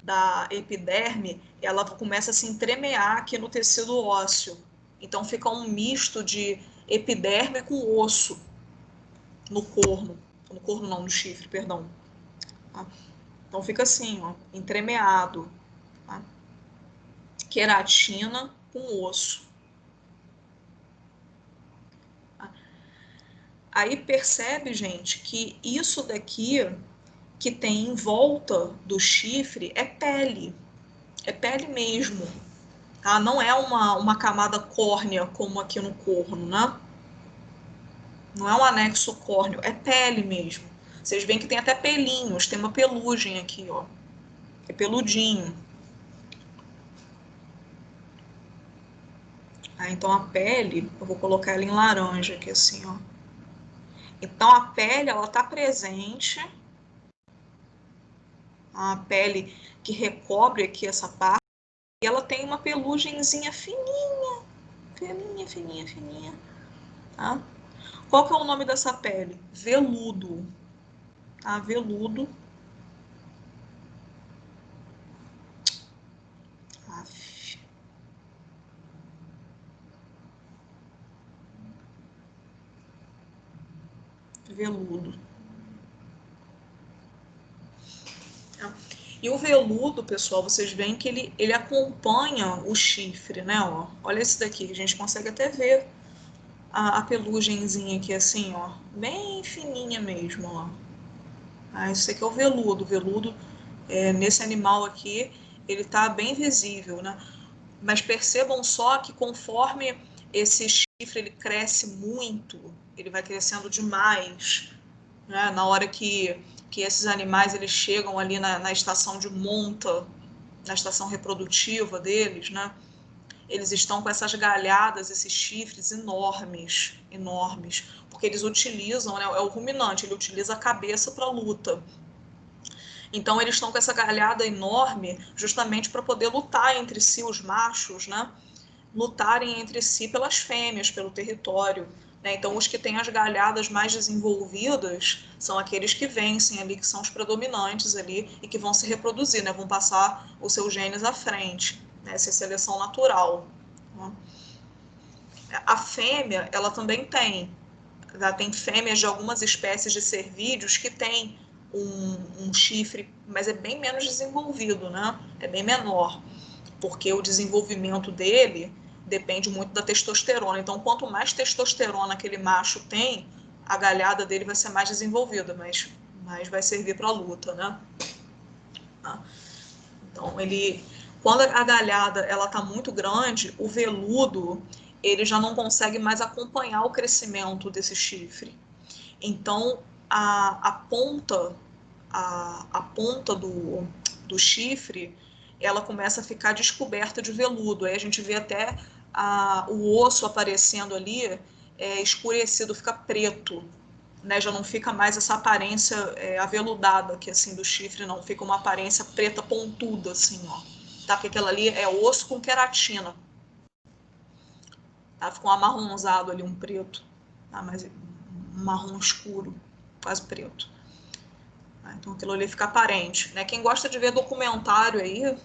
[SPEAKER 1] da epiderme, ela começa a se entremear aqui no tecido ósseo. Então fica um misto de epiderme com osso no corno. No corno não, no chifre, perdão. Tá? Então fica assim, ó, entremeado. Tá? Queratina com osso. Tá? Aí percebe, gente, que isso daqui que tem em volta do chifre é pele. É pele mesmo. Tá? Não é uma camada córnea como aqui no corno, né? Não é um anexo córneo, é pele mesmo. Vocês veem que tem até pelinhos, tem uma pelugem aqui, ó. É peludinho. Então a pele, eu vou colocar ela em laranja aqui assim, ó. Então a pele, ela tá presente. A pele que recobre aqui essa parte. E ela tem uma pelugenzinha fininha, Fininha, fininha, fininha. Tá? Qual que é o nome dessa pele? Veludo. Tá? Veludo. Aff. Veludo. E o veludo, pessoal, vocês veem que ele acompanha o chifre, né? Ó. Olha esse daqui, a gente consegue até ver a pelugenzinha aqui assim, ó. Bem fininha mesmo, ó. Ah, esse aqui é o veludo. O veludo, nesse animal aqui, ele tá bem visível, né? Mas percebam só que conforme esse chifre ele cresce muito, ele vai crescendo demais, né? Na hora que esses animais eles chegam ali na estação de monta, na estação reprodutiva deles, né? Eles estão com essas galhadas, esses chifres enormes, enormes, porque eles utilizam, né? É o ruminante, ele utiliza a cabeça para luta. Então eles estão com essa galhada enorme justamente para poder lutar entre si, os machos, né? Lutarem entre si pelas fêmeas, pelo território. Né? Então, os que têm as galhadas mais desenvolvidas são aqueles que vencem ali, que são os predominantes ali e que vão se reproduzir, né? Vão passar os seus genes à frente. Né? Essa é seleção natural. Né? A fêmea, ela também tem. Ela tem fêmeas de algumas espécies de cervídeos que têm um chifre, mas é bem menos desenvolvido, né? É bem menor, porque o desenvolvimento dele depende muito da testosterona. Então, quanto mais testosterona aquele macho tem, a galhada dele vai ser mais desenvolvida, mas vai servir para a luta, né? Então, quando a galhada ela está muito grande, o veludo ele já não consegue mais acompanhar o crescimento desse chifre. Então, a ponta, a ponta do chifre, ela começa a ficar descoberta de veludo. Aí a gente vê até o osso aparecendo ali, escurecido, fica preto. Né? Já não fica mais essa aparência aveludada aqui, assim, do chifre, não. Fica uma aparência preta pontuda, assim, ó. Tá? Porque aquela ali é osso com queratina. Tá? Fica um amarronzado ali, um preto. Tá? Mas um marrom escuro, quase preto. Então aquilo ali fica aparente. Né? Quem gosta de ver documentário aí,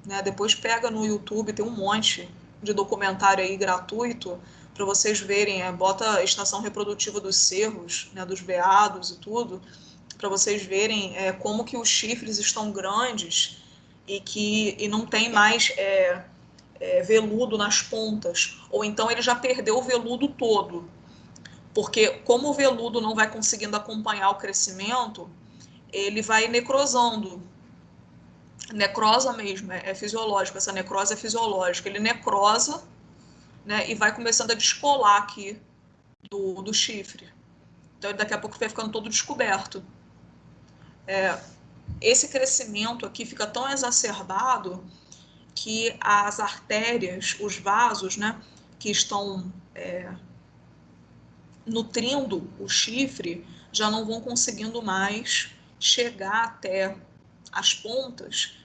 [SPEAKER 1] né, depois pega no YouTube, tem um monte de documentário aí gratuito para vocês verem, bota a estação reprodutiva dos cerros, né, dos veados e tudo, para vocês verem como que os chifres estão grandes e não tem mais veludo nas pontas, ou então ele já perdeu o veludo todo, porque como o veludo não vai conseguindo acompanhar o crescimento, ele vai necrosando. Necrosa mesmo, é fisiológico, essa necrose é fisiológica. Ele necrosa, né, e vai começando a descolar aqui do chifre. Então, daqui a pouco vai ficando todo descoberto. Esse crescimento aqui fica tão exacerbado que as artérias, os vasos, né, que estão nutrindo o chifre, já não vão conseguindo mais chegar até as pontas.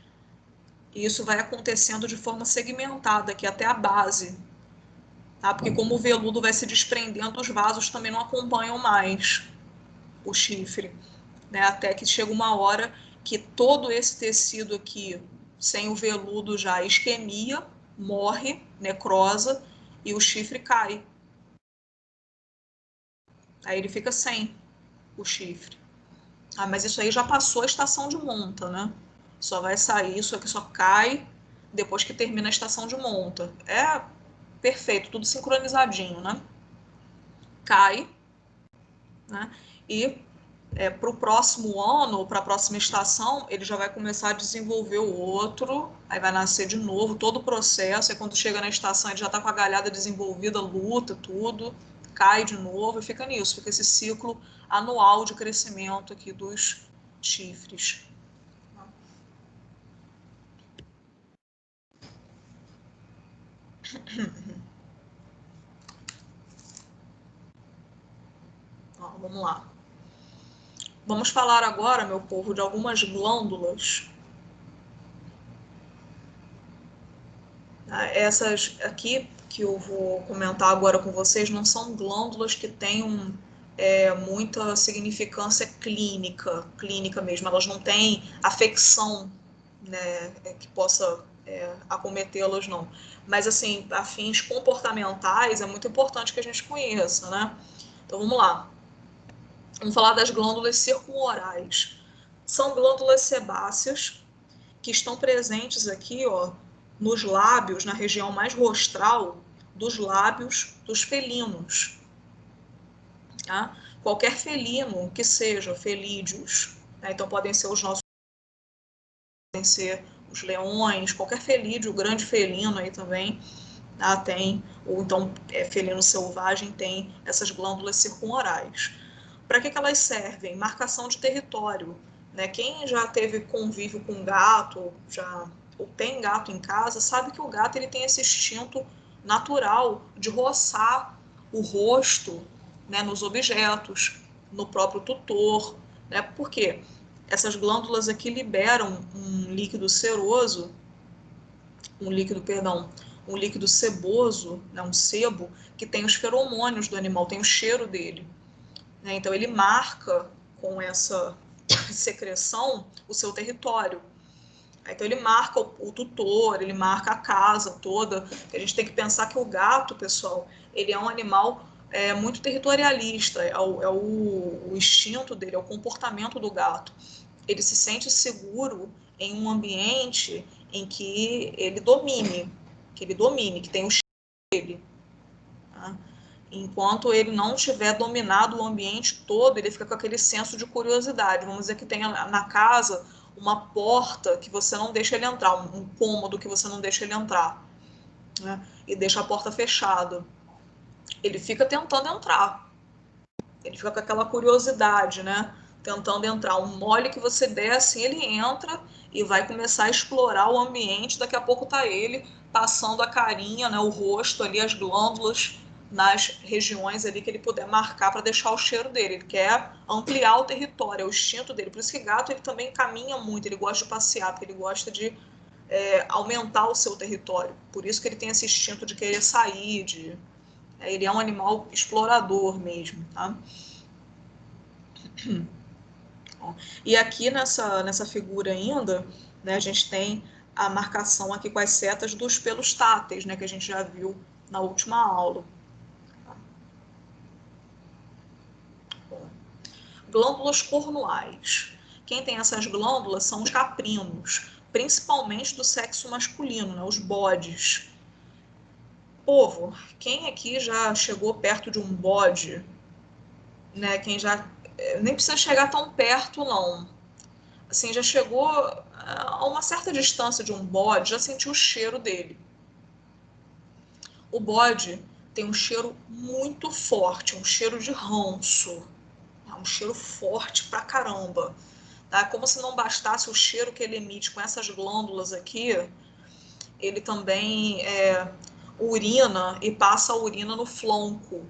[SPEAKER 1] E isso vai acontecendo de forma segmentada, aqui até a base. Tá? Porque como o veludo vai se desprendendo, os vasos também não acompanham mais o chifre. Né? Até que chega uma hora que todo esse tecido aqui, sem o veludo já isquemia, morre, necrosa, e o chifre cai. Aí ele fica sem o chifre. Ah, mas isso aí já passou a estação de monta, né? Só vai sair, isso aqui só cai depois que termina a estação de monta. É perfeito, tudo sincronizadinho, né? Cai, né? E para o próximo ano, ou para a próxima estação, ele já vai começar a desenvolver o outro, aí vai nascer de novo todo o processo, e quando chega na estação ele já está com a galhada desenvolvida, luta, tudo, cai de novo e fica nisso, fica esse ciclo anual de crescimento aqui dos chifres. Ó, vamos lá. Vamos falar agora, meu povo, de algumas glândulas Essas aqui que eu vou comentar agora com vocês não são glândulas que tenham muita significância clínica mesmo. Elas não têm afecção, né, que possa acometê-las, não. Mas, assim, a fins comportamentais, é muito importante que a gente conheça, né? Então, vamos lá. Vamos falar das glândulas circumorais. São glândulas sebáceas que estão presentes aqui, ó, nos lábios, na região mais rostral dos lábios dos felinos. Tá? Qualquer felino que seja, felídeos, né? Então podem ser os nossos, podem ser os leões, qualquer felídeo, grande felino aí também, tá? Tem, ou então felino selvagem tem essas glândulas circumorais. Para que elas servem? Marcação de território. Né? Quem já teve convívio com gato, ou tem gato em casa, sabe que o gato ele tem esse instinto natural de roçar o rosto, né, nos objetos, no próprio tutor. Né? Por quê? Essas glândulas aqui liberam um líquido seroso, um líquido seboso, né, um sebo, que tem os feromônios do animal, tem o cheiro dele. Né? Então ele marca com essa secreção o seu território. Então ele marca o tutor, ele marca a casa toda. A gente tem que pensar que o gato, pessoal, ele é um animal muito territorialista, o instinto dele, é o comportamento do gato. Ele se sente seguro em um ambiente em que ele domine, que tem o cheiro dele. Tá? Enquanto ele não tiver dominado o ambiente todo, ele fica com aquele senso de curiosidade. Vamos dizer que tem na casa uma porta que você não deixa ele entrar, um cômodo que você não deixa ele entrar, né? E deixa a porta fechada. Ele fica tentando entrar. Ele fica com aquela curiosidade, né? Tentando entrar. Um mole que você der, assim, ele entra e vai começar a explorar o ambiente. Daqui a pouco tá ele passando a carinha, né? O rosto ali, as glândulas nas regiões ali que ele puder marcar para deixar o cheiro dele. Ele quer ampliar o território, é o instinto dele. Por isso que gato ele também caminha muito, ele gosta de passear, porque ele gosta de aumentar o seu território. Por isso que ele tem esse instinto de querer sair, ele é um animal explorador mesmo, tá? E aqui nessa figura ainda, né, a gente tem a marcação aqui com as setas dos pelos táteis, né, que a gente já viu na última aula. Glândulas cornuais. Quem tem essas glândulas são os caprinos, principalmente do sexo masculino, né, os bodes. Povo, quem aqui já chegou perto de um bode, né, quem já nem precisa chegar tão perto não, assim, já chegou a uma certa distância de um bode, já sentiu o cheiro dele. O bode tem um cheiro muito forte, um cheiro de ranço, um cheiro forte pra caramba. Tá? Como se não bastasse o cheiro que ele emite com essas glândulas aqui, ele também urina e passa a urina no flanco,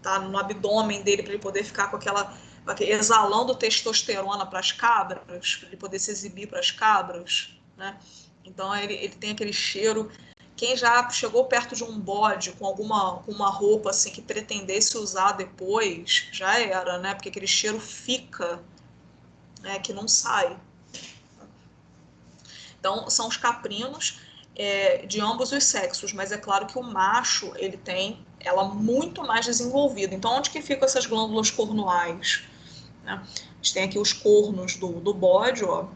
[SPEAKER 1] tá? No abdômen dele, para ele poder ficar com aquela exalando testosterona para as cabras, para ele poder se exibir para as cabras, né? Então ele tem aquele cheiro. Quem já chegou perto de um bode com uma roupa assim que pretendesse usar depois, já era, né? Porque aquele cheiro fica, né, que não sai. Então são os caprinos de ambos os sexos, mas é claro que o macho ele tem ela muito mais desenvolvida. Então onde que ficam essas glândulas cornuais? Né? A gente tem aqui os cornos do bode, ó,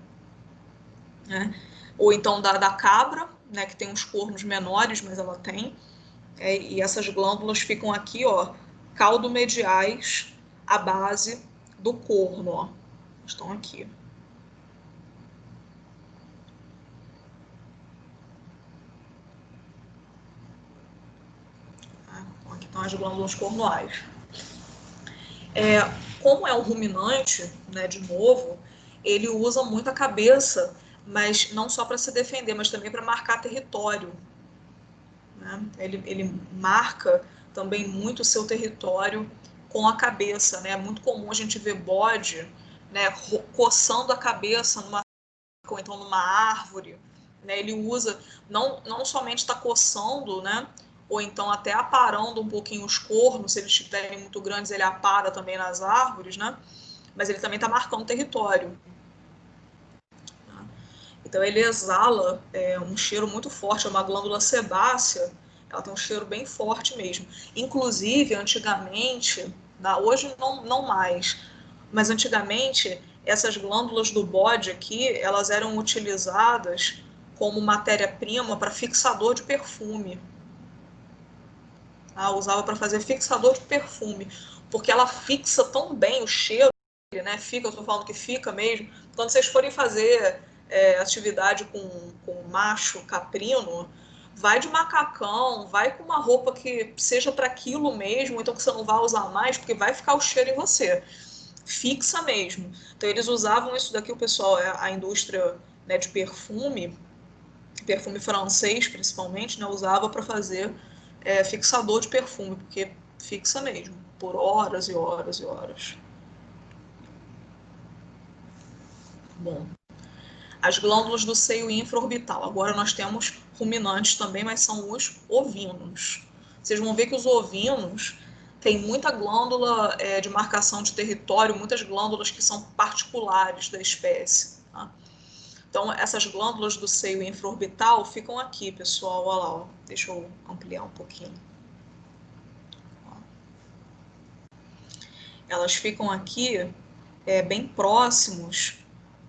[SPEAKER 1] né? Ou então da cabra, né, que tem uns cornos menores, mas ela tem. E essas glândulas ficam aqui, ó, caldo-mediais, à base do corno, ó. Estão aqui. Então, aqui estão as glândulas cornuais. Como é um ruminante, né, de novo, ele usa muito a cabeça, mas não só para se defender, mas também para marcar território. Né? Ele marca também muito o seu território com a cabeça. Né? É muito comum a gente ver bode, né, coçando a cabeça numa ou então numa árvore, né? Ele usa, não somente está coçando, né? Ou então até aparando um pouquinho os cornos, se eles estiverem muito grandes, ele apara também nas árvores, né? Mas ele também está marcando território. Então ele exala um cheiro muito forte, é uma glândula sebácea, ela tem um cheiro bem forte mesmo. Inclusive, antigamente, hoje não mais, mas antigamente essas glândulas do bode aqui, elas eram utilizadas como matéria-prima para fixador de perfume. Usava para fazer fixador de perfume, porque ela fixa tão bem o cheiro, né? Fica, eu estou falando que fica mesmo. Quando vocês forem fazer atividade com macho caprino, vai de macacão, vai com uma roupa que seja para aquilo mesmo, então que você não vai usar mais, porque vai ficar o cheiro em você. Fixa mesmo. Então eles usavam isso daqui, o pessoal, a indústria, né, de perfume francês principalmente, né, usava para fazer fixador de perfume, porque fixa mesmo, por horas e horas e horas. Bom, as glândulas do seio infraorbital. Agora nós temos ruminantes também, mas são os ovinos. Vocês vão ver que os ovinos têm muita glândula de marcação de território, muitas glândulas que são particulares da espécie. Tá? Então, essas glândulas do seio infraorbital ficam aqui, pessoal. Olha lá, ó. Deixa eu ampliar um pouquinho. Elas ficam aqui bem próximos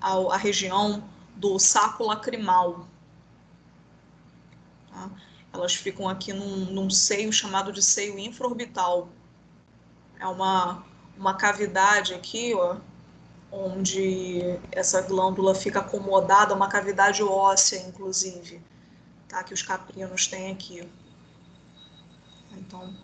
[SPEAKER 1] à região do saco lacrimal. Tá? Elas ficam aqui num seio chamado de seio infraorbital. É uma cavidade aqui, ó, onde essa glândula fica acomodada, uma cavidade óssea, inclusive, tá? Que os caprinos têm aqui. Então,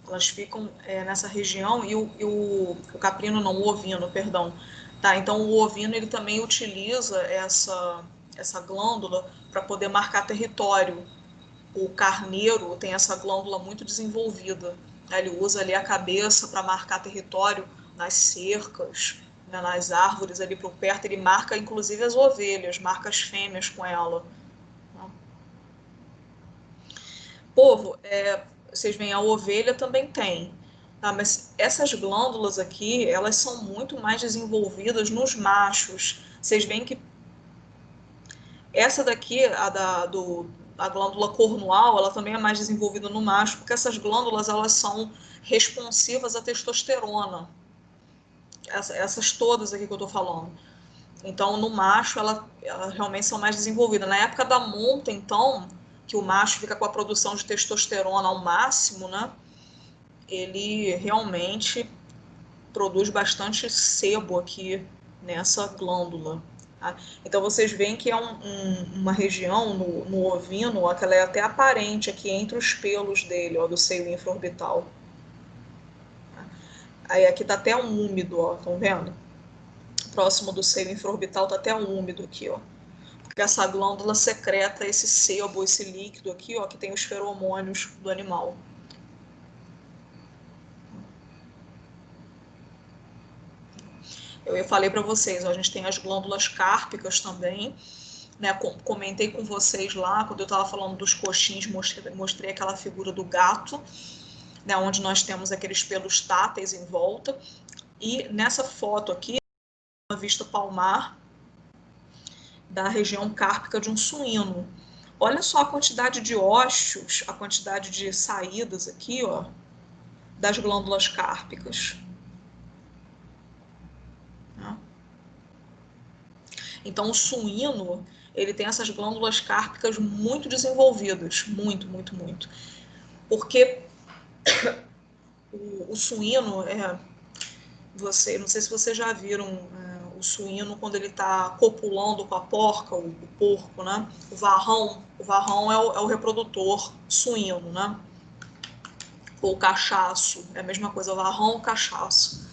[SPEAKER 1] elas ficam nessa região e o caprino não, o ovino, perdão. Tá? Então, o ovino ele também utiliza essa glândula para poder marcar território. O carneiro tem essa glândula muito desenvolvida. Ele usa ali a cabeça para marcar território nas cercas, né, nas árvores ali por perto. Ele marca inclusive as ovelhas, marca as fêmeas com ela. Povo, vocês veem, a ovelha também tem. Tá? Mas essas glândulas aqui, elas são muito mais desenvolvidas nos machos. Vocês veem que essa daqui, a glândula cornual, ela também é mais desenvolvida no macho, porque essas glândulas elas são responsivas à testosterona. Essas todas aqui que eu estou falando. Então, no macho, elas realmente são mais desenvolvidas. Na época da monta, então, que o macho fica com a produção de testosterona ao máximo, né? Ele realmente produz bastante sebo aqui nessa glândula. Tá? Então vocês veem que é uma região no ovino, ó, que ela é até aparente aqui entre os pelos dele, ó, do seio infraorbital. Tá? Aí aqui tá até um úmido, ó, estão vendo? Próximo do seio infraorbital tá até um úmido aqui, ó. Porque essa glândula secreta esse sebo, esse líquido aqui, ó, que tem os feromônios do animal. Eu falei para vocês, ó, a gente tem as glândulas cárpicas também, né? Comentei com vocês lá, quando eu estava falando dos coxins, mostrei aquela figura do gato, né? Onde nós temos aqueles pelos táteis em volta. E nessa foto aqui, uma vista palmar da região cárpica de um suíno. Olha só a quantidade de ósseos, a quantidade de saídas aqui, ó, das glândulas cárpicas. Então, o suíno, ele tem essas glândulas cárpicas muito desenvolvidas, muito, muito, muito. Porque o suíno, não sei se vocês já viram o suíno quando ele está copulando com a porca, o porco, né? O varrão é o reprodutor suíno, né? Ou cachaço, é a mesma coisa, o varrão, o cachaço.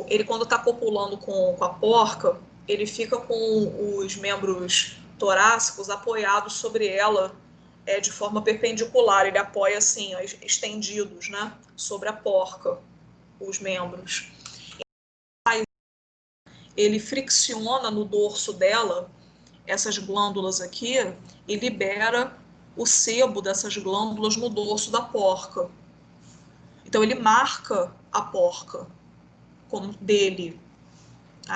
[SPEAKER 1] Ele quando está copulando com a porca, ele fica com os membros torácicos apoiados sobre ela de forma perpendicular. Ele apoia assim, estendidos, né, sobre a porca, os membros. Ele fricciona no dorso dela essas glândulas aqui e libera o sebo dessas glândulas no dorso da porca. Então ele marca a porca como dele.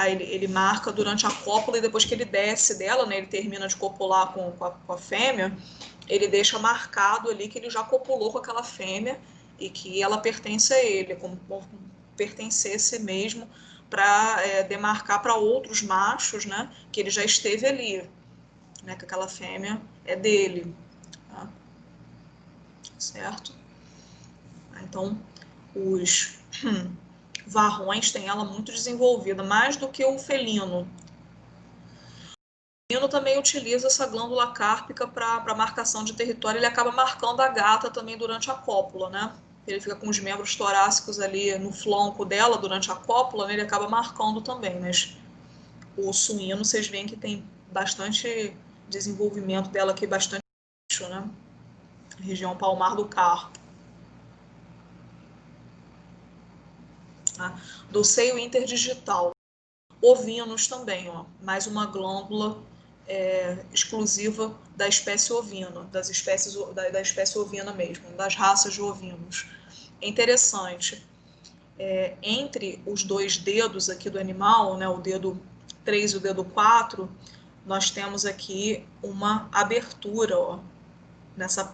[SPEAKER 1] Ele marca durante a cópula e depois que ele desce dela, né, ele termina de copular com a fêmea, ele deixa marcado ali que ele já copulou com aquela fêmea e que ela pertence a ele, como pertencesse mesmo, para demarcar para outros machos, né, que ele já esteve ali, né, que aquela fêmea é dele, tá? Certo? Então, os varrões têm ela muito desenvolvida, mais do que o felino. O felino também utiliza essa glândula cárpica para marcação de território, ele acaba marcando a gata também durante a cópula, né? Ele fica com os membros torácicos ali no flanco dela durante a cópula, né? Ele acaba marcando também, mas o suíno, vocês veem que tem bastante desenvolvimento dela aqui, bastante, né? Região palmar do carpo. Tá? Do seio interdigital. Ovinos também, ó, mais uma glândula exclusiva da espécie ovina, das espécies, da espécie ovina mesmo, das raças de ovinos. É interessante, entre os dois dedos aqui do animal, né, o dedo 3 e o dedo 4, nós temos aqui uma abertura, ó,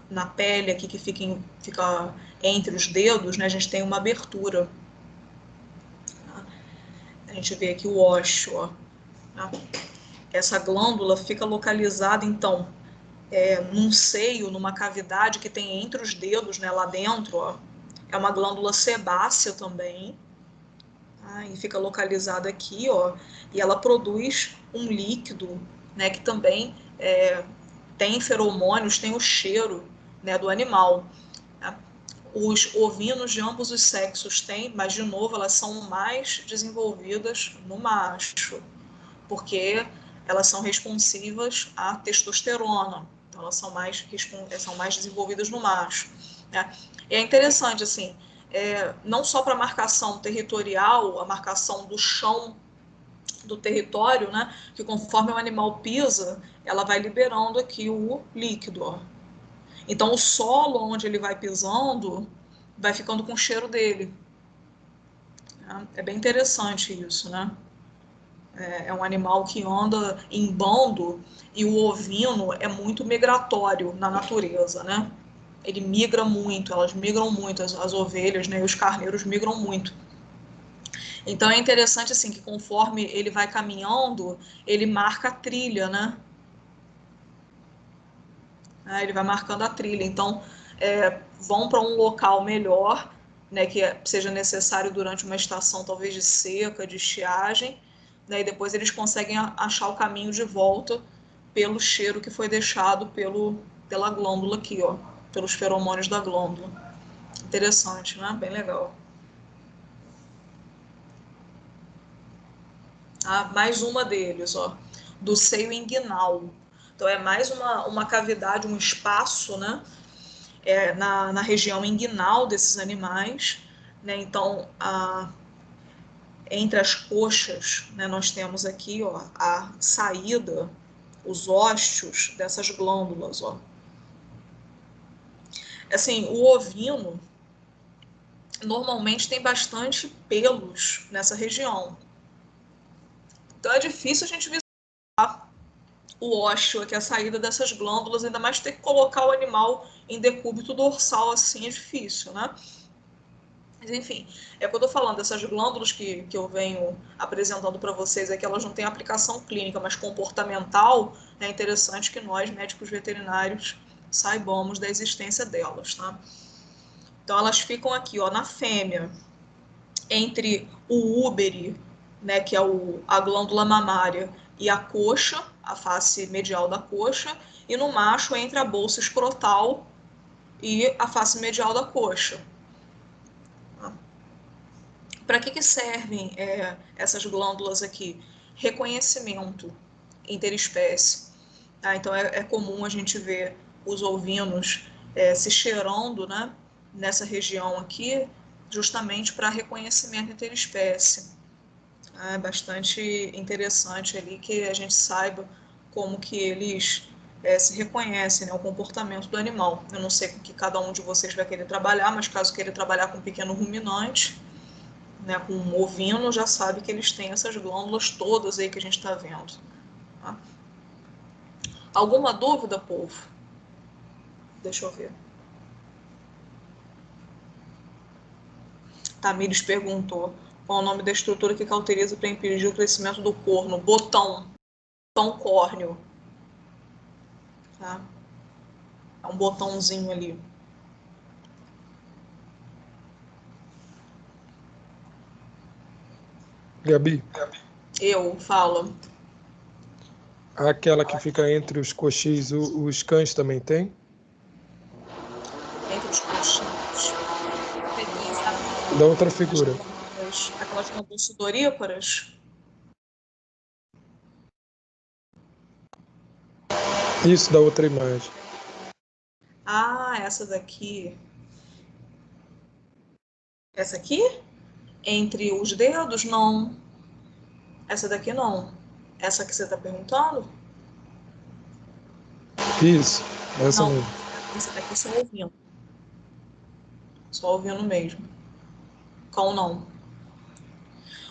[SPEAKER 1] na pele aqui que fica entre os dedos, né, a gente tem uma abertura. A gente vê aqui o ósseo, ó, tá? Essa glândula fica localizada, então, num seio, numa cavidade que tem entre os dedos, né, lá dentro, ó. É uma glândula sebácea também, tá? E fica localizada aqui, ó, e ela produz um líquido, né, que também tem feromônios, tem o cheiro, né, do animal. Tá? Os ovinos de ambos os sexos têm, mas de novo elas são mais desenvolvidas no macho, porque elas são responsivas à testosterona, então elas são mais desenvolvidas no macho, né? E é interessante, assim, não só para marcação territorial, a marcação do chão do território, né, que conforme o animal pisa, ela vai liberando aqui o líquido, ó. Então o solo onde ele vai pisando vai ficando com o cheiro dele. É bem interessante isso, né? É um animal que anda em bando e o ovino é muito migratório na natureza, né? Ele migra muito, elas migram muito, as ovelhas, né, e os carneiros migram muito. Então é interessante assim que conforme ele vai caminhando, ele marca a trilha, né? Ele vai marcando a trilha. Então vão para um local melhor, né, que seja necessário durante uma estação talvez de seca, de estiagem, né, e depois eles conseguem achar o caminho de volta pelo cheiro que foi deixado pela glândula aqui, ó, pelos feromônios da glândula. Interessante, né? Bem legal. Mais uma deles, ó, do seio inguinal. Então é mais uma cavidade, um espaço, né, na região inguinal desses animais, né? Então entre as coxas, né, nós temos aqui, ó, a saída, os ósseos dessas glândulas, ó. Assim, o ovino normalmente tem bastante pelos nessa região. Então é difícil a gente visualizar o ósseo, que é a saída dessas glândulas, ainda mais ter que colocar o animal em decúbito dorsal, assim é difícil, né? Mas enfim, é o que eu estou falando, dessas glândulas que eu venho apresentando para vocês aqui, elas não têm aplicação clínica, mas comportamental, é interessante que nós, médicos veterinários, saibamos da existência delas, tá? Então elas ficam aqui, ó, na fêmea, entre o úbere, né, que é a glândula mamária, e a coxa, a face medial da coxa, e no macho entre a bolsa escrotal e a face medial da coxa. Para que servem essas glândulas aqui? Reconhecimento interespécie. Então é comum a gente ver os ovinos se cheirando, né, nessa região aqui, justamente para reconhecimento interespécie. É bastante interessante ali que a gente saiba como que eles se reconhecem, né, o comportamento do animal. Eu não sei com que cada um de vocês vai querer trabalhar, mas caso queira trabalhar com um pequeno ruminante, né, com um ovino, já sabe que eles têm essas glândulas todas aí que a gente está vendo. Tá? Alguma dúvida, povo? Deixa eu ver. Tamires perguntou qual é o nome da estrutura que cauteriza para impedir o crescimento do corno. Botão córneo. Tá? É um botãozinho ali.
[SPEAKER 3] Gabi,
[SPEAKER 1] Eu falo.
[SPEAKER 3] aquela que fica entre os coxis, os cães também tem?
[SPEAKER 1] Entre os coxinhos.
[SPEAKER 3] Da outra figura.
[SPEAKER 1] Aquelas glândulas sudoríparas.
[SPEAKER 3] Isso, da outra imagem.
[SPEAKER 1] Ah, essa daqui. Essa aqui? Entre os dedos, não. Essa daqui não. Essa que você está perguntando?
[SPEAKER 3] Isso, essa
[SPEAKER 1] Não.
[SPEAKER 3] mesmo.
[SPEAKER 1] Essa daqui só ouvindo. Só ouvindo mesmo. Cão não.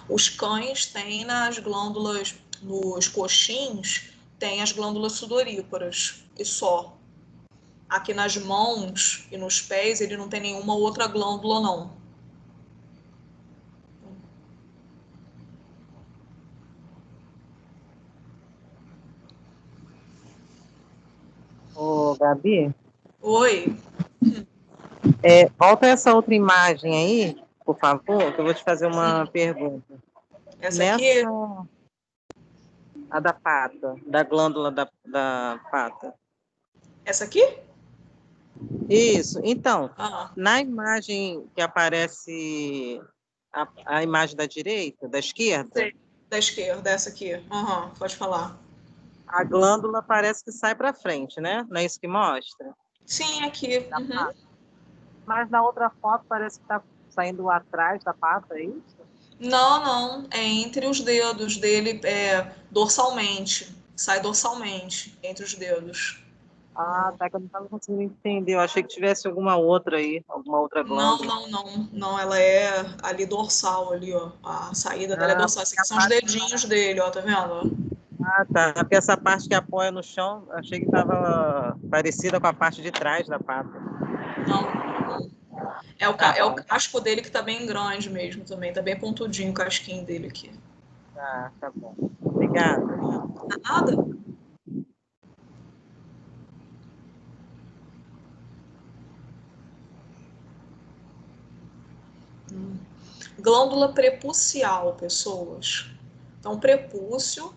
[SPEAKER 1] Os cães têm nas glândulas, nos coxins, tem as glândulas sudoríparas. E só. Aqui nas mãos e nos pés, ele não tem nenhuma outra glândula, não.
[SPEAKER 4] Ô, Gabi,
[SPEAKER 1] Oi.
[SPEAKER 4] volta essa outra imagem aí, por favor, que eu vou te fazer uma pergunta.
[SPEAKER 1] Essa aqui?
[SPEAKER 4] A da pata, da glândula da pata.
[SPEAKER 1] Essa aqui?
[SPEAKER 4] Isso. Então,
[SPEAKER 1] Ah.
[SPEAKER 4] na imagem que aparece a imagem da direita, da esquerda?
[SPEAKER 1] Sei. Da esquerda, essa aqui. Uhum, pode falar.
[SPEAKER 4] A glândula parece que sai para frente, né? Não é isso que mostra?
[SPEAKER 1] Sim, aqui. Uhum.
[SPEAKER 4] Mas na outra foto parece que está saindo atrás da pata, é isso?
[SPEAKER 1] Não, não. É entre os dedos dele, dorsalmente. Sai dorsalmente, entre os dedos.
[SPEAKER 4] Ah, tá, que eu não estava conseguindo entender. Eu achei que tivesse alguma outra aí, alguma outra
[SPEAKER 1] Não,
[SPEAKER 4] glândula.
[SPEAKER 1] não. Ela é ali dorsal, ali, ó. A saída dela é dorsal. Esses aqui são os dedinhos dele, ó. Tá vendo?
[SPEAKER 4] Ah, tá. Porque essa parte que apoia no chão, achei que estava parecida com a parte de trás da pata.
[SPEAKER 1] Não. É o casco dele que tá bem grande mesmo também. Tá bem pontudinho o casquinho dele aqui.
[SPEAKER 4] Tá bom. Obrigada.
[SPEAKER 1] Nada? Glândula prepucial, pessoas. Então, prepúcio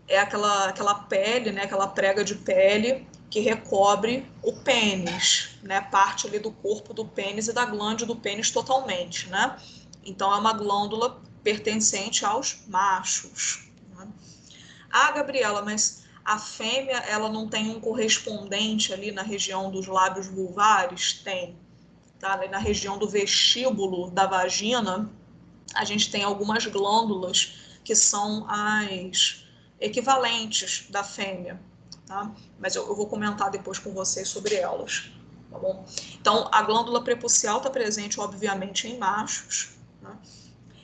[SPEAKER 1] é aquela pele, né, aquela prega de pele que recobre o pênis, né, parte ali do corpo do pênis e da glândula do pênis totalmente, né? Então, é uma glândula pertencente aos machos. Né? Ah, Gabriela, mas a fêmea, ela não tem um correspondente ali na região dos lábios vulvares? Tem. Tá? Ali na região do vestíbulo da vagina, a gente tem algumas glândulas que são as equivalentes da fêmea, tá? Mas eu vou comentar depois com vocês sobre elas, tá bom? Então, a glândula prepucial está presente, obviamente, em machos, né?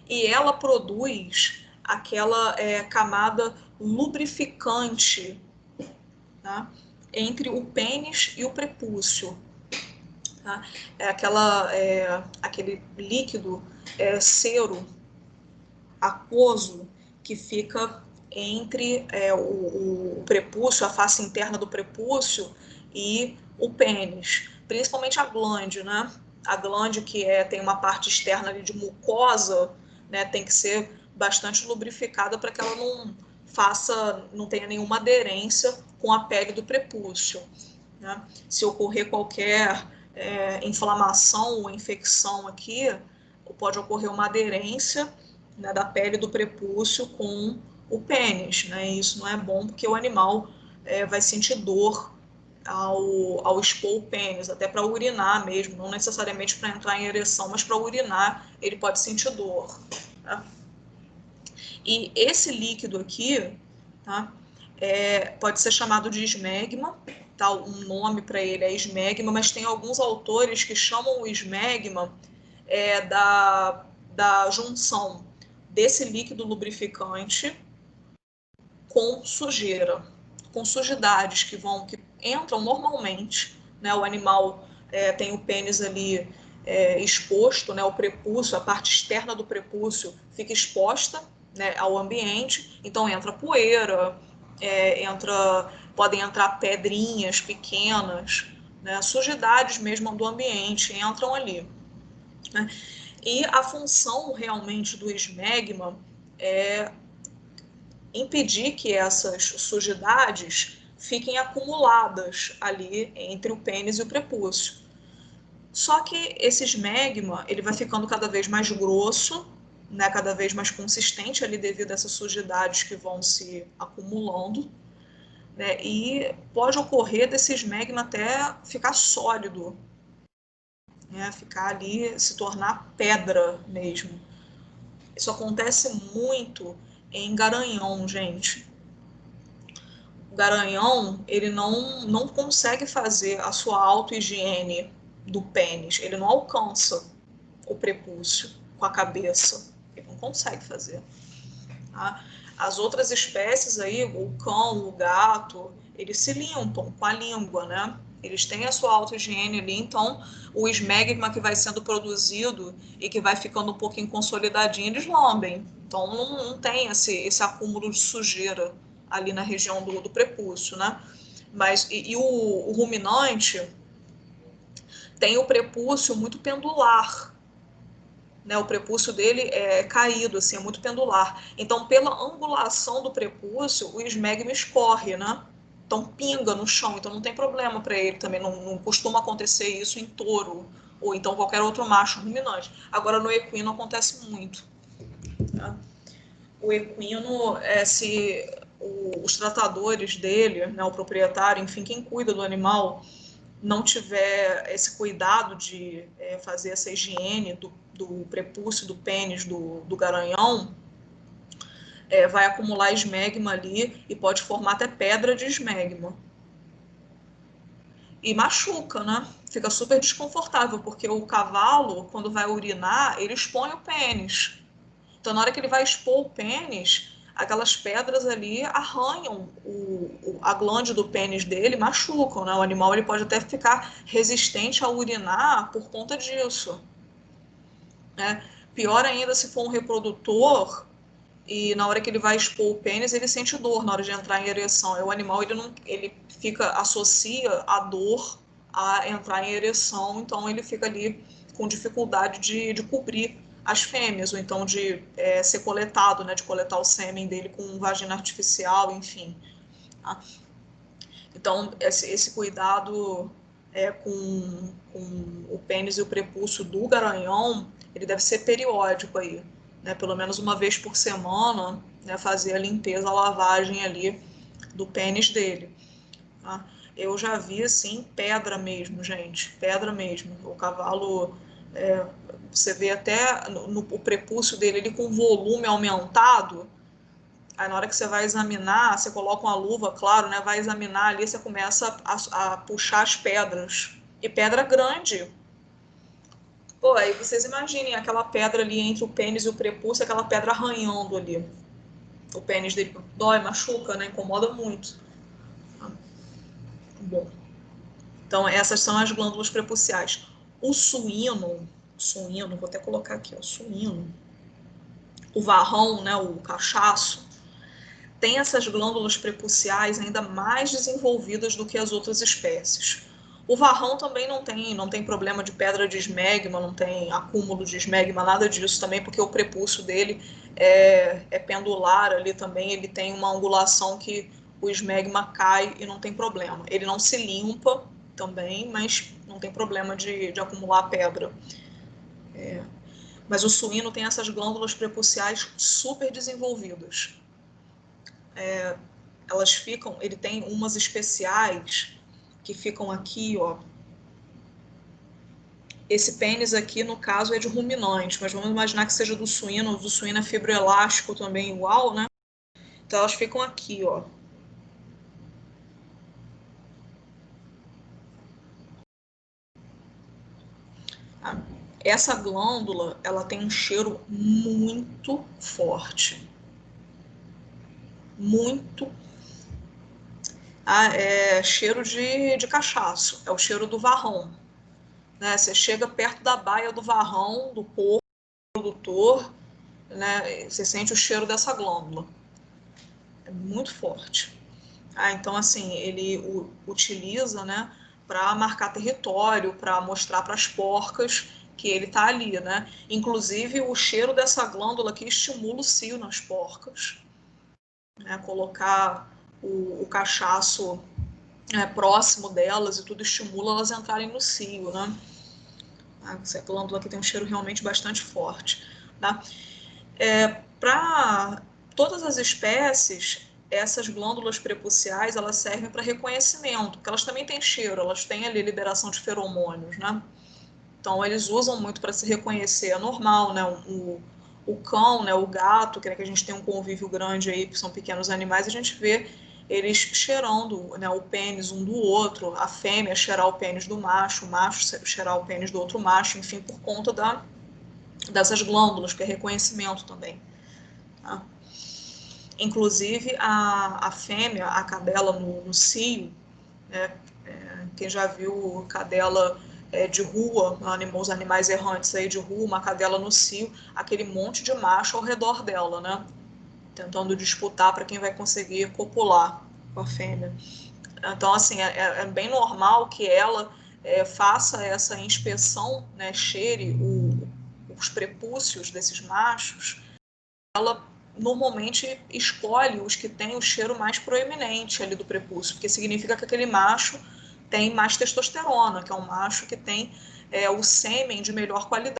[SPEAKER 1] E ela produz aquela camada lubrificante, tá? Entre o pênis e o prepúcio. Tá? Aquele líquido cero aquoso que fica entre o prepúcio, a face interna do prepúcio e o pênis, principalmente a glande, né? A glande que tem uma parte externa ali de mucosa, né? Tem que ser bastante lubrificada para que ela não tenha nenhuma aderência com a pele do prepúcio, né? Se ocorrer qualquer inflamação ou infecção aqui, pode ocorrer uma aderência, né, da pele do prepúcio com o pênis, né? E isso não é bom porque o animal vai sentir dor ao expor o pênis, até para urinar mesmo, não necessariamente para entrar em ereção, mas para urinar ele pode sentir dor. Tá? E esse líquido aqui, tá? pode ser chamado de esmegma, tá? Um nome para ele é esmegma, mas tem alguns autores que chamam o esmegma da junção desse líquido lubrificante com sujeira, com sujidades que entram normalmente, né? O animal tem o pênis ali exposto, né? O prepúcio, a parte externa do prepúcio fica exposta, né, ao ambiente, então entra poeira, podem entrar pedrinhas pequenas, né? Sujidades mesmo do ambiente entram ali, né? E a função realmente do esmegma é impedir que essas sujidades fiquem acumuladas ali entre o pênis e o prepúcio. Só que esse esmegma, ele vai ficando cada vez mais grosso, né, cada vez mais consistente ali devido a essas sujidades que vão se acumulando, né, e pode ocorrer desse esmegma até ficar sólido, né, ficar ali, se tornar pedra mesmo. Isso acontece muito em garanhão, gente. O garanhão, ele não consegue fazer a sua auto-higiene do pênis, ele não alcança o prepúcio com a cabeça, ele não consegue fazer. Tá? As outras espécies aí, o cão, o gato, eles se limpam com a língua, né? Eles têm a sua auto-higiene ali, então o esmegma que vai sendo produzido e que vai ficando um pouquinho consolidadinho, eles lambem. Então não tem esse acúmulo de sujeira ali na região do prepúcio, né? Mas, o ruminante tem o prepúcio muito pendular, né? O prepúcio dele é caído, assim, é muito pendular. Então, pela angulação do prepúcio, o esmegma escorre, né? Então, pinga no chão, então não tem problema para ele também, não costuma acontecer isso em touro, ou então qualquer outro macho ruminante. Agora, no equino acontece muito. Tá? O equino, se os tratadores dele, né, o proprietário, enfim, quem cuida do animal, não tiver esse cuidado de fazer essa higiene do prepúcio, do pênis, do garanhão, vai acumular esmegma ali e pode formar até pedra de esmegma. E machuca, né? Fica super desconfortável, porque o cavalo, quando vai urinar, ele expõe o pênis. Então, na hora que ele vai expor o pênis, aquelas pedras ali arranham a glande do pênis dele, machucam, né? O animal ele pode até ficar resistente a urinar por conta disso, né? Pior ainda se for um reprodutor e na hora que ele vai expor o pênis, ele sente dor na hora de entrar em ereção. O animal ele associa a dor a entrar em ereção, então ele fica ali com dificuldade de cobrir as fêmeas, ou então de ser coletado, né, de coletar o sêmen dele com vagina artificial, enfim. Tá? Então, esse cuidado com o pênis e o prepúcio do garanhão, ele deve ser periódico aí, né, pelo menos uma vez por semana, né, fazer a limpeza, a lavagem ali do pênis dele. Tá? Eu já vi, assim, pedra mesmo, gente, pedra mesmo. O cavalo, você vê até o prepúcio dele ele com volume aumentado. Aí na hora que você vai examinar, você coloca uma luva, claro, né? Vai examinar ali, você começa a puxar as pedras. E pedra grande. Pô, aí vocês imaginem aquela pedra ali entre o pênis e o prepúcio, aquela pedra arranhando ali. O pênis dele dói, machuca, né? Incomoda muito. Bom. Então, essas são as glândulas prepuciais. O suíno, vou até colocar aqui, ó, suíno. O varrão, né? O cachaço. Tem essas glândulas prepuciais ainda mais desenvolvidas do que as outras espécies. O varrão também não tem problema de pedra de esmegma, não tem acúmulo de esmegma, nada disso também, porque o prepúcio dele é pendular ali também, ele tem uma angulação que o esmegma cai e não tem problema. Ele não se limpa também, mas não tem problema de acumular pedra. Mas o suíno tem essas glândulas prepuciais super desenvolvidas. Elas ficam, ele tem umas especiais que ficam aqui, ó. Esse pênis aqui, no caso, é de ruminante, mas vamos imaginar que seja do suíno é fibroelástico também igual, né? Então elas ficam aqui, ó. Essa glândula, ela tem um cheiro muito forte. Muito. É cheiro de cachaço, é o cheiro do varrão. Né? Você chega perto da baia do varrão, do porco, do produtor, né? Você sente o cheiro dessa glândula. É muito forte. Então, assim, ele utiliza, né, para marcar território, para mostrar para as porcas que ele está ali, né? Inclusive, o cheiro dessa glândula aqui estimula o cio nas porcas. Né? Colocar o cachaço próximo delas e tudo estimula elas entrarem no cio, né? Essa glândula aqui tem um cheiro realmente bastante forte. Tá? Para todas as espécies, essas glândulas prepuciais, elas servem para reconhecimento, porque elas também têm cheiro, elas têm ali liberação de feromônios, né? Então, eles usam muito para se reconhecer, é normal, né? O cão, né, o gato, que a gente tem um convívio grande aí, que são pequenos animais, a gente vê eles cheirando, né, o pênis um do outro, a fêmea cheirar o pênis do macho, o macho cheirar o pênis do outro macho, enfim, por conta dessas glândulas, que é reconhecimento também. Tá? Inclusive, a fêmea, a cadela no cio, né, quem já viu cadela de rua, os animais errantes aí de rua, uma cadela no cio, aquele monte de macho ao redor dela, né? Tentando disputar para quem vai conseguir copular com a fêmea. Então, assim, é bem normal que ela faça essa inspeção, né, cheire os prepúcios desses machos. Ela normalmente escolhe os que têm o cheiro mais proeminente ali do prepúcio, porque significa que aquele macho tem mais testosterona, que é um macho que tem o sêmen de melhor qualidade.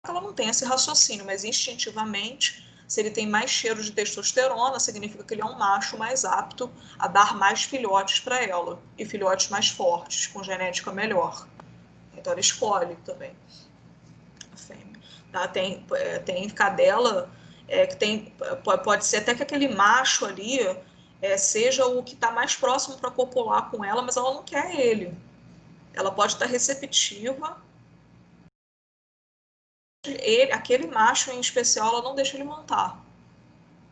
[SPEAKER 1] Ela não tem esse raciocínio, mas instintivamente, se ele tem mais cheiro de testosterona, significa que ele é um macho mais apto a dar mais filhotes para ela, e filhotes mais fortes, com genética melhor. Então ela escolhe também a fêmea. Tá? Tem cadela que pode ser até que aquele macho ali seja o que está mais próximo para copular com ela, mas ela não quer ele. Ela pode estar receptiva. Aquele macho em especial, ela não deixa ele montar.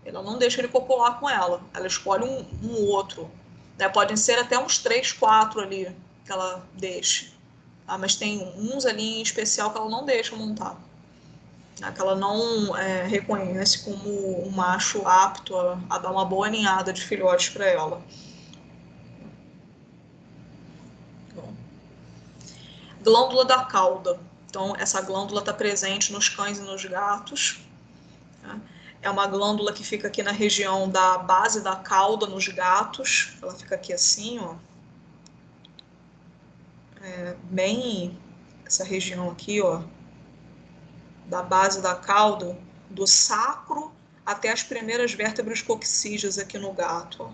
[SPEAKER 1] Ela não deixa ele copular com ela. Ela escolhe um outro. Né? Podem ser até uns 3, 4 ali que ela deixe. Tá? Mas tem uns ali em especial que ela não deixa montar. Que ela não reconhece como um macho apto a dar uma boa ninhada de filhotes para ela. Bom. Glândula da cauda. Então, essa glândula está presente nos cães e nos gatos. Tá? É uma glândula que fica aqui na região da base da cauda nos gatos. Ela fica aqui assim, ó. Bem essa região aqui, ó, da base da cauda, do sacro até as primeiras vértebras coxígeas aqui no gato, ó.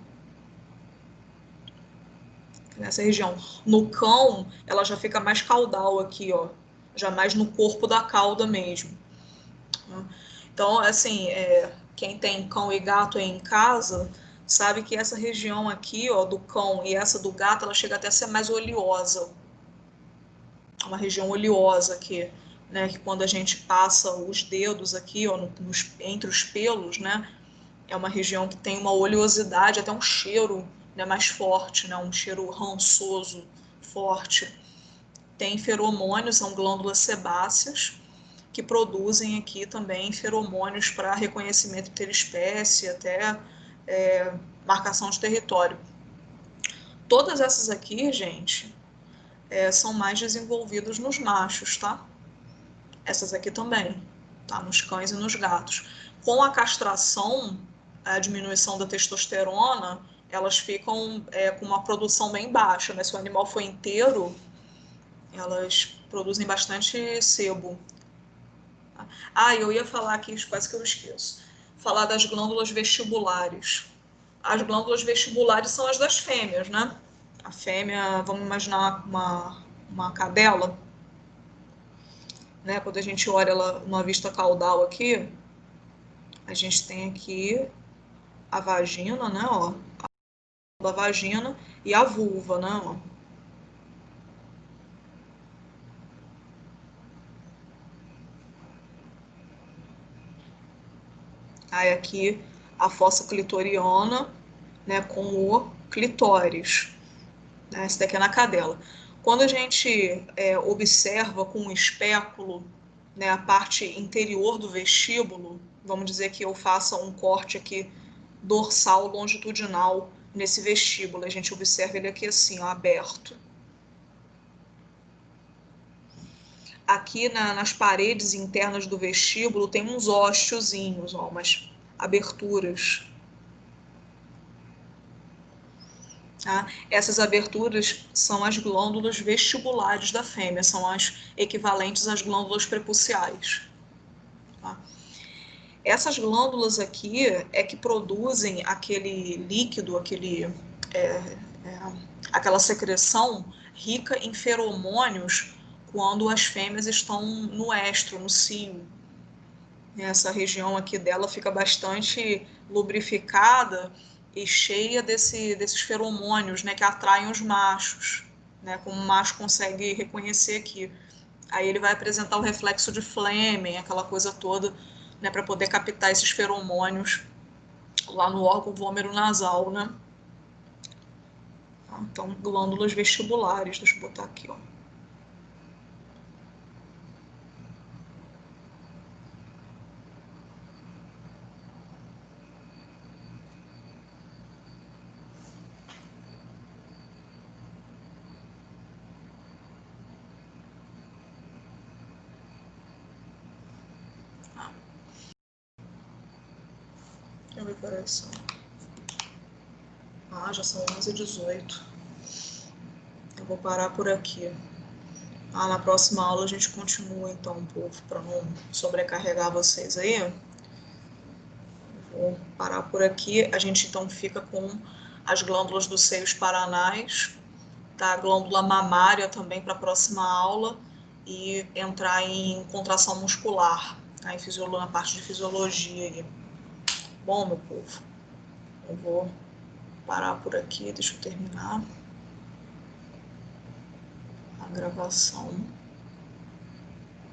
[SPEAKER 1] Nessa região. No cão, ela já fica mais caudal aqui, ó, já mais no corpo da cauda mesmo. Então, assim, quem tem cão e gato aí em casa sabe que essa região aqui, ó, do cão e essa do gato, ela chega até a ser mais oleosa. Uma região oleosa aqui, né, que quando a gente passa os dedos aqui, ó, entre os pelos, né, é uma região que tem uma oleosidade, até um cheiro, né, mais forte, né, um cheiro rançoso, forte. Tem feromônios, são glândulas sebáceas, que produzem aqui também feromônios para reconhecimento interespécie, até marcação de território. Todas essas aqui, gente, são mais desenvolvidas nos machos, tá? Essas aqui também, tá? Nos cães e nos gatos. Com a castração, a diminuição da testosterona, elas ficam com uma produção bem baixa, né? Se o animal for inteiro, elas produzem bastante sebo. Eu ia falar aqui, quase que eu esqueço. Falar das glândulas vestibulares. As glândulas vestibulares são as das fêmeas, né? A fêmea, vamos imaginar uma cadela, né? Quando a gente olha ela numa vista caudal aqui, a gente tem aqui a vagina, né? Ó, a vagina e a vulva, né? Ó. Aí aqui a fossa clitoriana, né, com o clitóris. Né, esse daqui é na cadela. Quando a gente observa com o espéculo, né, a parte interior do vestíbulo, vamos dizer que eu faça um corte aqui dorsal longitudinal nesse vestíbulo. A gente observa ele aqui assim, ó, aberto. Aqui nas paredes internas do vestíbulo tem uns ósteozinhos, ó, umas aberturas. Tá? Essas aberturas são as glândulas vestibulares da fêmea, são as equivalentes às glândulas prepuciais. Tá? Essas glândulas aqui é que produzem aquele líquido, aquela secreção rica em feromônios quando as fêmeas estão no estro, no cio. Essa região aqui dela fica bastante lubrificada e cheia desses feromônios, né, que atraem os machos, né, como o macho consegue reconhecer aqui. Aí ele vai apresentar o reflexo de Fleming, aquela coisa toda, né, para poder captar esses feromônios lá no órgão vômero nasal, né? Então, glândulas vestibulares, deixa eu botar aqui, ó. Deixa eu ver que horas são. Já são 11h18. Eu vou parar por aqui. Na próxima aula a gente continua, então, povo, para não sobrecarregar vocês aí. Vou parar por aqui. A gente, então, fica com as glândulas dos seios paranais, tá? A glândula mamária também para a próxima aula e entrar em contração muscular, tá? Na parte de fisiologia aí. Bom, meu povo, eu vou parar por aqui, deixa eu terminar a gravação.